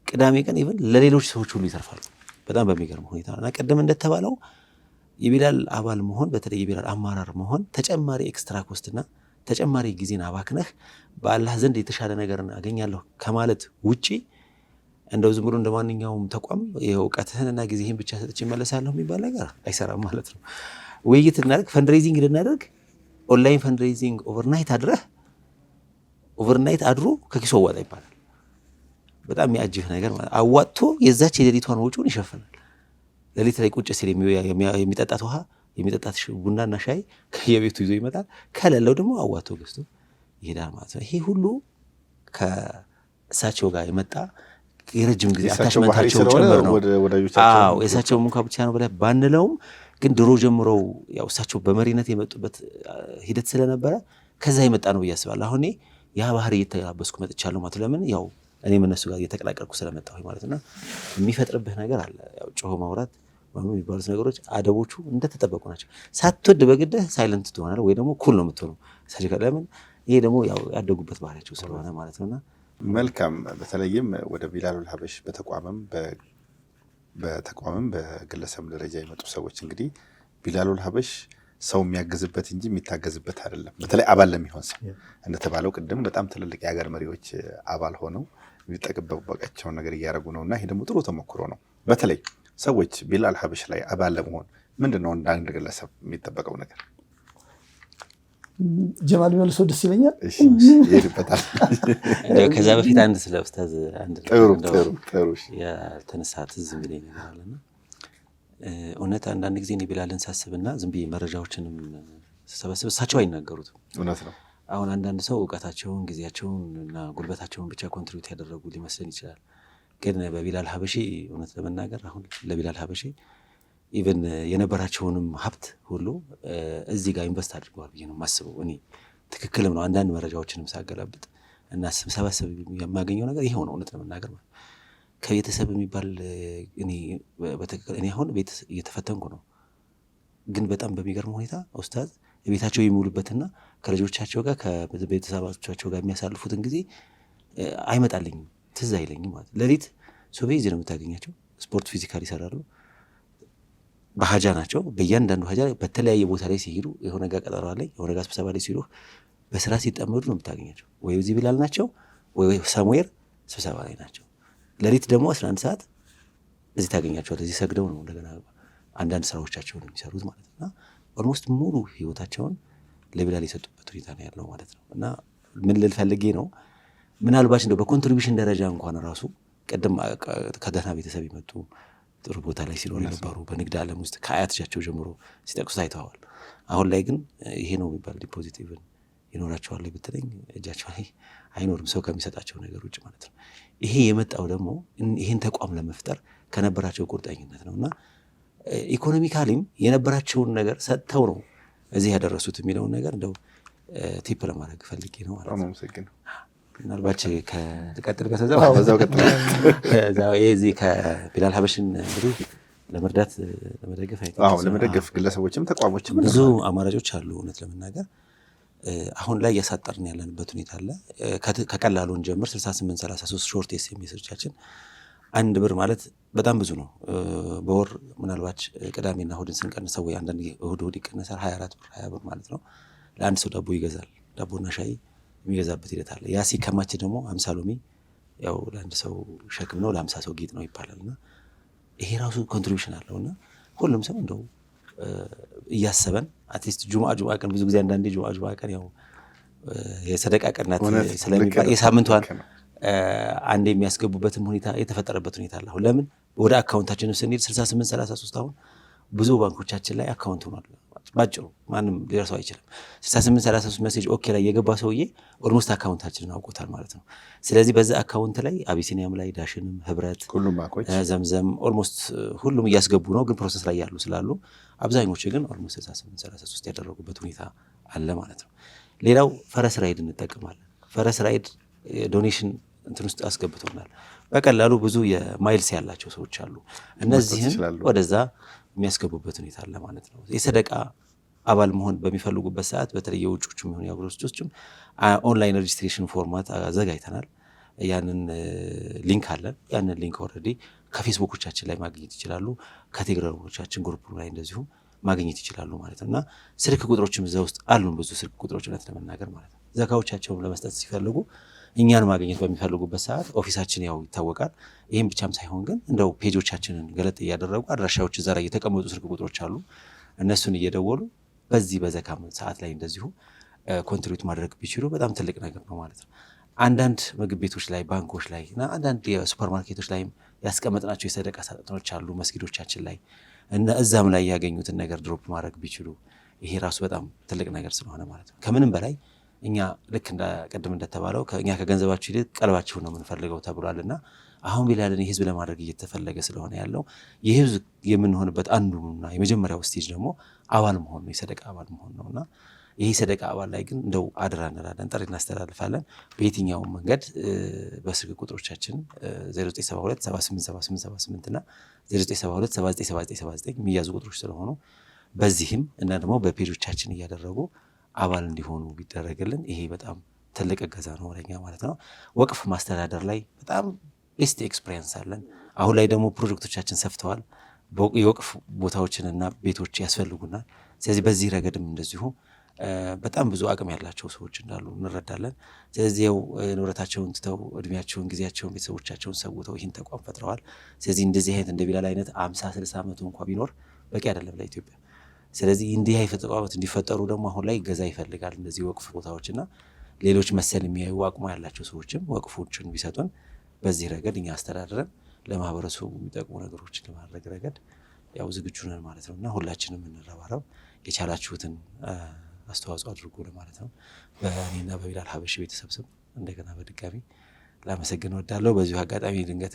ቅዳሜ ቀን ኢቭን ለሌሎች ሰዎች ሁሉ ይተርፋሉ በጣም በሚገርም ሁኔታ። እና ቀደም እንደተባለው የቢላል አባል መሆን በተለይ የቢላል አማራር መሆን ተጨማሪ ኤክስትራ ኮስትና ተጨማሪ ጊዜን አባክነህ በአላህ ዘንድ የተሻለ ነገርን አገኛለሁ ከማለት ውጪ እንደው ዝም ብሎ እንደማንኛውም ተቋም የእውቀትህንና ጊዜህን ብቻ ሰጥቼ እመለሳለሁ የሚባል ነገር አይሰራም ማለት ነው። ውይይት እናደርግ፣ ፈንድሬዚንግ ልናደርግ፣ ኦንላይን ፈንድሬዚንግ ኦቨርናይት አድሮ ከኪሱ አዋጣ ይባላል። በጣም የሚያጅህ ነገር ማለት አዋጥቶ የዛች የሌሊቷን ወጪውን ይሸፍናል። ሌሊት ላይ ቁጭ ሲል የሚጠጣት ውሃ የሚጠጣት ቡናና ሻይ ከየቤቱ ይዞ ይመጣል። ከሌለው ደግሞ አዋጥቶ ገዝቶ ይሄዳል ማለት ነው። ይሄ ሁሉ ከእሳቸው ጋር የመጣ የረጅም ጊዜ አታችመንታቸው ጭምር ነው። አዎ የእሳቸው ሙካ ብቻ ነው ብለህ ባንለውም ግን ድሮ ጀምረው ያው እሳቸው በመሪነት የመጡበት ሂደት ስለነበረ ከዛ የመጣ ነው ብዬ አስባለሁ። አሁን ያ ባህሪ እየተላበስኩ መጥቻለሁ ማለት ለምን ያው እኔ እነሱ ጋር እየተቀላቀልኩ ስለመጣሁ ማለት ነው። የሚፈጥርብህ ነገር አለ። ያው ጮሆ ማውራት የሚባሉት ነገሮች አደቦቹ እንደተጠበቁ ናቸው። ሳትወድ በግድህ ሳይለንት ትሆናለህ ወይ ደግሞ ኩል ነው የምትሆነው። ለምን ይሄ ደግሞ ያው ያደጉበት ባህሪያቸው ስለሆነ ማለት ነውና መልካም። በተለይም ወደ ቢላሉል ሀበሽ በተቋምም በግለሰብ ደረጃ የመጡ ሰዎች እንግዲህ ቢላሉል ሀበሽ ሰው የሚያገዝበት እንጂ የሚታገዝበት አይደለም። በተለይ አባል ለሚሆን ሰው እንደተባለው ቅድም በጣም ትልልቅ የሀገር መሪዎች አባል ሆነው የሚጠበቃቸውን ነገር እያደረጉ ነው እና ይሄ ደግሞ ጥሩ ተሞክሮ ነው። በተለይ ሰዎች ቢላል ሀበሽ ላይ አባል ለመሆን ምንድነው እንደ አንድ ግለሰብ የሚጠበቀው ነገር? ጀማል መልሶ ደስ ይለኛል። ይሄድበታል። ከዛ በፊት አንድ ስለ ኡስታዝ አንድ ጥሩ ያልተነሳ ትዝ የሚለኝ ነገር አለና እውነት አንዳንድ ጊዜ እኔ ቢላልን ሳስብና ዝም ብዬ መረጃዎችንም ስሰበስብ እሳቸው አይናገሩትም። እውነት ነው። አሁን አንዳንድ ሰው እውቀታቸውን ጊዜያቸውን እና ጉልበታቸውን ብቻ ኮንትሪቢዩት ያደረጉ ሊመስልን ይችላል። ግን በቢላል ሀበሺ እውነት ለመናገር አሁን ለቢላል ሀበሺ ኢቨን የነበራቸውንም ሀብት ሁሉ እዚህ ጋር ኢንቨስት አድርገዋል ብዬ ነው የማስበው። እኔ ትክክልም ነው። አንዳንድ መረጃዎችንም ሳገላብጥ እና ስሰበስብ የማገኘው ነገር ይሄው ነው እውነት ለመናገር ማለት ከቤተሰብ የሚባል እኔ አሁን ቤት እየተፈተንኩ ነው። ግን በጣም በሚገርም ሁኔታ ኡስታዝ ቤታቸው የሚውሉበትና ከልጆቻቸው ጋር ከቤተሰባቸው ጋር የሚያሳልፉትን ጊዜ አይመጣልኝም፣ ትዝ አይለኝም ማለት ሌሊት ሱቤ እዚህ ነው የምታገኛቸው። ስፖርት ፊዚካል ይሰራሉ። በሀጃ ናቸው። በእያንዳንዱ ሀጃ በተለያየ ቦታ ላይ ሲሄዱ የሆነ ጋር ቀጠሮ ላይ የሆነ ጋር ስብሰባ ላይ ሲሄዱ በስራ ሲጠመዱ ነው የምታገኛቸው። ወይ እዚህ ቢላል ናቸው ወይ ሰሙዌር ስብሰባ ላይ ናቸው። ሌሊት ደግሞ 11 ሰዓት እዚህ ታገኛቸዋል። እዚህ ሰግደው ነው እንደገና አንዳንድ ስራዎቻቸውን የሚሰሩት ማለት ነው። እና ኦልሞስት ሙሉ ህይወታቸውን ለቢላል የሰጡበት ሁኔታ ነው ያለው ማለት ነው። እና ምን ልል ፈልጌ ነው ምናልባት እንደው በኮንትሪቢሽን ደረጃ እንኳን ራሱ ቀደም ከደህና ቤተሰብ የመጡ ጥሩ ቦታ ላይ ሲኖሩ የነበሩ በንግድ ዓለም ውስጥ ከአያቶቻቸው ጀምሮ ሲጠቅሱት አይተዋል። አሁን ላይ ግን ይሄ ነው የሚባል ዲፖዚት ኢቭን ይኖራቸዋል ብትለኝ እጃቸው ላይ አይኖርም፣ ሰው ከሚሰጣቸው ነገር ውጭ ማለት ነው። ይሄ የመጣው ደግሞ ይሄን ተቋም ለመፍጠር ከነበራቸው ቁርጠኝነት ነውና ኢኮኖሚካሊም የነበራቸውን ነገር ሰጥተው ነው እዚህ ያደረሱት የሚለውን ነገር እንደው ቲፕ ለማድረግ ፈልጌ ነው ማለት ነው። ምናልባት ከቀጥል በዛው እዚህ ከቢላል ሀበሽን እንግዲህ ለመርዳት ለመደገፍ ግለሰቦችም ተቋሞችም ብዙ አማራጮች አሉ። እውነት ለመናገር አሁን ላይ እያሳጠርን ያለንበት ሁኔታ አለ። ከቀላሉን ጀምር 6833 ሾርት ኤስኤምኤሶቻችን 1 ብር ማለት በጣም ብዙ ነው። በወር ምናልባት ቅዳሜና እሁድን ስንቀንሰው ወይ አንዳንድ እሁድ ይቀነሳል 24 ብር 20 ብር ማለት ነው። ለአንድ ሰው ዳቦ ይገዛል። ዳቦና ሻይ የሚገዛበት ሂደት አለ። ያ ሲከማች ደግሞ 50 ሎሚ ያው ለአንድ ሰው ሸክም ነው፣ ለ50 ሰው ጌጥ ነው ይባላልና ይሄ ራሱ ኮንትሪቢዩሽን አለውና ሁሉም ሰው እንደው እያሰበን አትሊስት ጁምዓ ቀን ብዙ ጊዜ አንዳንዴ ጁምዓ ቀን ያው የሰደቃ ቀን ናት ስለሚባል የሳምንቷን አንዴ የሚያስገቡበትም ሁኔታ የተፈጠረበት ሁኔታ አለ። ለምን ወደ አካውንታችን ስንሄድ 6833 አሁን ብዙ ባንኮቻችን ላይ አካውንት ሆኗል። ባጭሩ ማንም ሊደርሰው አይችልም 6833 ሜሴጅ ኦኬ ላይ የገባ ሰውዬ ኦልሞስት አካውንታችንን አውቆታል ማለት ነው ስለዚህ በዛ አካውንት ላይ አቢሲኒያም ላይ ዳሽንም ህብረት ሁሉም አቆች ዘምዘም ኦልሞስት ሁሉም እያስገቡ ነው ግን ፕሮሰስ ላይ ያሉ ስላሉ አብዛኞቹ ግን ኦልሞስት 6833 ያደረጉበት ሁኔታ አለ ማለት ነው ሌላው ፈረስ ራይድ እንጠቀማለን ፈረስ ራይድ ዶኔሽን እንትን ውስጥ አስገብቶናል በቀላሉ ብዙ የማይልስ ያላቸው ሰዎች አሉ እነዚህን ወደዛ የሚያስገቡበት ሁኔታ አለ ማለት ነው የሰደቃ አባል መሆን በሚፈልጉበት ሰዓት በተለይ የውጮችም ይሁን የአገሮችም ኦንላይን ሬጂስትሬሽን ፎርማት አዘጋጅተናል ያንን ሊንክ አለን ያንን ሊንክ ኦሬዲ ከፌስቡኮቻችን ላይ ማግኘት ይችላሉ ከቴሌግራሞቻችን ግሩፕ ላይ እንደዚሁ ማግኘት ይችላሉ ማለት ነውና ስልክ ቁጥሮችም እዛ ውስጥ አሉን ብዙ ስልክ ቁጥሮች ለመናገር ማለት ነው ዘካዎቻቸውን ለመስጠት ሲፈልጉ እኛን ማግኘት በሚፈልጉበት ሰዓት ኦፊሳችን ያው ይታወቃል ይሄን ብቻም ሳይሆን ግን እንደው ፔጆቻችንን ገለጥ ያደረጉ አድራሻዎች እዛ ላይ የተቀመጡ ስልክ ቁጥሮች አሉ እነሱን እየደወሉ በዚህ በዘካም ሰዓት ላይ እንደዚሁ ኮንትሪቢዩት ማድረግ ቢችሉ በጣም ትልቅ ነገር ነው ማለት ነው አንዳንድ ምግብ ቤቶች ላይ ባንኮች ላይ እና አንዳንድ የሱፐርማርኬቶች ላይ ያስቀመጥናቸው የሰደቃ ሳጥኖች አሉ መስጊዶቻችን ላይ እና እዛም ላይ ያገኙትን ነገር ድሮፕ ማድረግ ቢችሉ ይሄ ራሱ በጣም ትልቅ ነገር ስለሆነ ማለት ነው ከምንም በላይ እኛ ልክ እንደቀድም እንደተባለው ከኛ ከገንዘባችሁ ይልቅ ቀልባችሁ ነው የምንፈልገው ተብሏልና አሁን ቢላልን የህዝብ ለማድረግ እየተፈለገ ስለሆነ ያለው የህዝብ የምንሆንበት አንዱና የመጀመሪያው ስቴጅ ደግሞ አባል መሆን ነው የሰደቃ አባል መሆን ነውና ይሄ ሰደቃ አባል ላይ ግን እንደው አድራ እንላለን ጥሪ እናስተላልፋለን በየትኛው መንገድ በስልክ ቁጥሮቻችን 0972 787878 እና 0972 797979 የሚያዙ ቁጥሮች ስለሆኑ በዚህም እና ደግሞ በፔጆቻችን እያደረጉ አባል እንዲሆኑ ቢደረግልን ይሄ በጣም ትልቅ እገዛ ነው ለኛ ማለት ነው ወቅፍ ማስተዳደር ላይ በጣም ቤስት ኤክስፒሪየንስ አለን አሁን ላይ ደግሞ ፕሮጀክቶቻችን ሰፍተዋል የወቅፍ ቦታዎችንና ቤቶች ያስፈልጉናል ስለዚህ በዚህ ረገድም እንደዚሁ በጣም ብዙ አቅም ያላቸው ሰዎች እንዳሉ እንረዳለን ስለዚህ ንብረታቸውን ትተው እድሜያቸውን ጊዜያቸውን ቤተሰቦቻቸውን ሰውተው ይህን ተቋም ፈጥረዋል ስለዚህ እንደዚህ አይነት እንደ ቢላል አይነት 50-60 ዓመቱ እንኳን ቢኖር በቂ አይደለም ለኢትዮጵያ ስለዚህ እንዲህ አይነት ተቋማት እንዲፈጠሩ ደግሞ አሁን ላይ ገዛ ይፈልጋል እንደዚህ ወቅፍ ቦታዎችና ሌሎች መሰል የሚያዩ አቅሙ ያላቸው ሰዎችም ወቅፎችን ቢሰጡን በዚህ ረገድ እኛ አስተዳድረን ለማህበረሰቡ የሚጠቅሙ ነገሮችን ለማድረግ ረገድ ያው ዝግጁ ነን ማለት ነውና ሁላችንም እንረባረብ የቻላችሁትን አስተዋጽኦ አድርጉ ለማለት ነው በእኔና በቢላል ሀበሽ ቤተሰብ ስም እንደገና በድጋሚ ላመሰግን ወዳለሁ በዚሁ አጋጣሚ ድንገት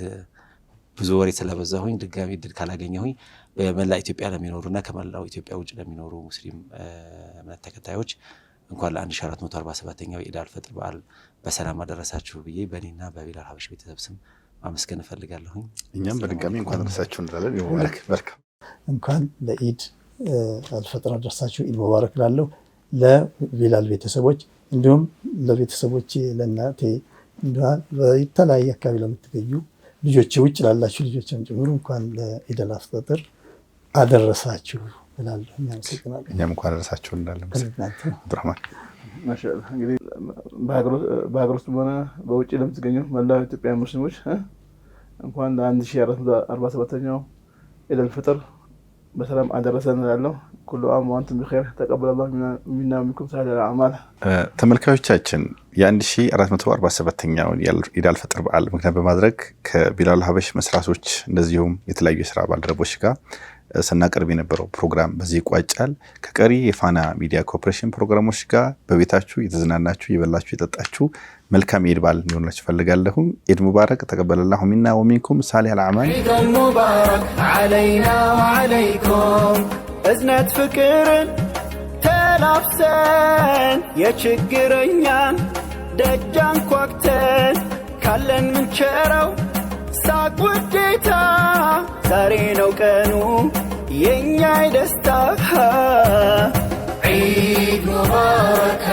ብዙ ወሬ ስለበዛሁኝ ድጋሚ እድል ካላገኘሁኝ በመላ ኢትዮጵያ ለሚኖሩና ከመላው ኢትዮጵያ ውጭ ለሚኖሩ ሙስሊም እምነት ተከታዮች እንኳን ለ1447ኛው ኢድ አልፈጥር በዓል በሰላም አደረሳችሁ ብዬ በእኔና በቢላል ሀበሽ ቤተሰብ ስም ማመስገን እፈልጋለሁኝ እኛም በድጋሚ እንኳን አደረሳችሁ እንላለን ይባረክ መልካም እንኳን ለኢድ አልፈጥር አደረሳችሁ ኢድ ሙባረክ ላለው ለቢላል ቤተሰቦች እንዲሁም ለቤተሰቦቼ ለእናቴ እንዲሁም በተለያየ አካባቢ ለምትገኙ ልጆች ውጭ ላላችሁ ልጆችም ጭምሩ እንኳን ለኢድ አልፈጥር አደረሳችሁ እላለሁ እናመሰግናለን እኛም እንኳን አደረሳችሁ እንላለን አብዱራህማን ማሻአላህ እንግዲህ በሀገር ውስጥ ሆነ በውጭ ለምትገኙ መላው ኢትዮጵያ ሙስሊሞች እንኳን ለ1447ኛው ኢድ አልፈጥር በሰላም አደረሰን እላለሁ كل عام وانتم بخير تقبل الله منا ومنكم صالح الاعمال ተመልካቾቻችን የ1447ኛው የኢድ አልፈጥር በዓል ምክንያት በማድረግ ከቢላል ሀበሽ መስራቾች እንደዚሁም የተለያዩ የሥራ ባልደረቦች ጋር ስናቀርብ የነበረው ፕሮግራም በዚህ ይቋጫል ከቀሪ የፋና ሚዲያ ኮርፖሬሽን ፕሮግራሞች ጋር በቤታችሁ የተዝናናችሁ የበላችሁ የጠጣችሁ መልካም ኢድ በዓል እንዲሆንላችሁ ፈልጋለሁ ኢድ ሙባረክ ተቀበለላሁ ሚና ወሚንኩም صالح الاعمال عيد مبارك علينا وعليكم እዝነት ፍቅርን ተላብሰን የችግረኛን ደጃን ኳክተን ካለን ምንቸረው ሳቅ ውዴታ ዛሬ ነው ቀኑ የኛ ደስታ ዒድ ሙባረክ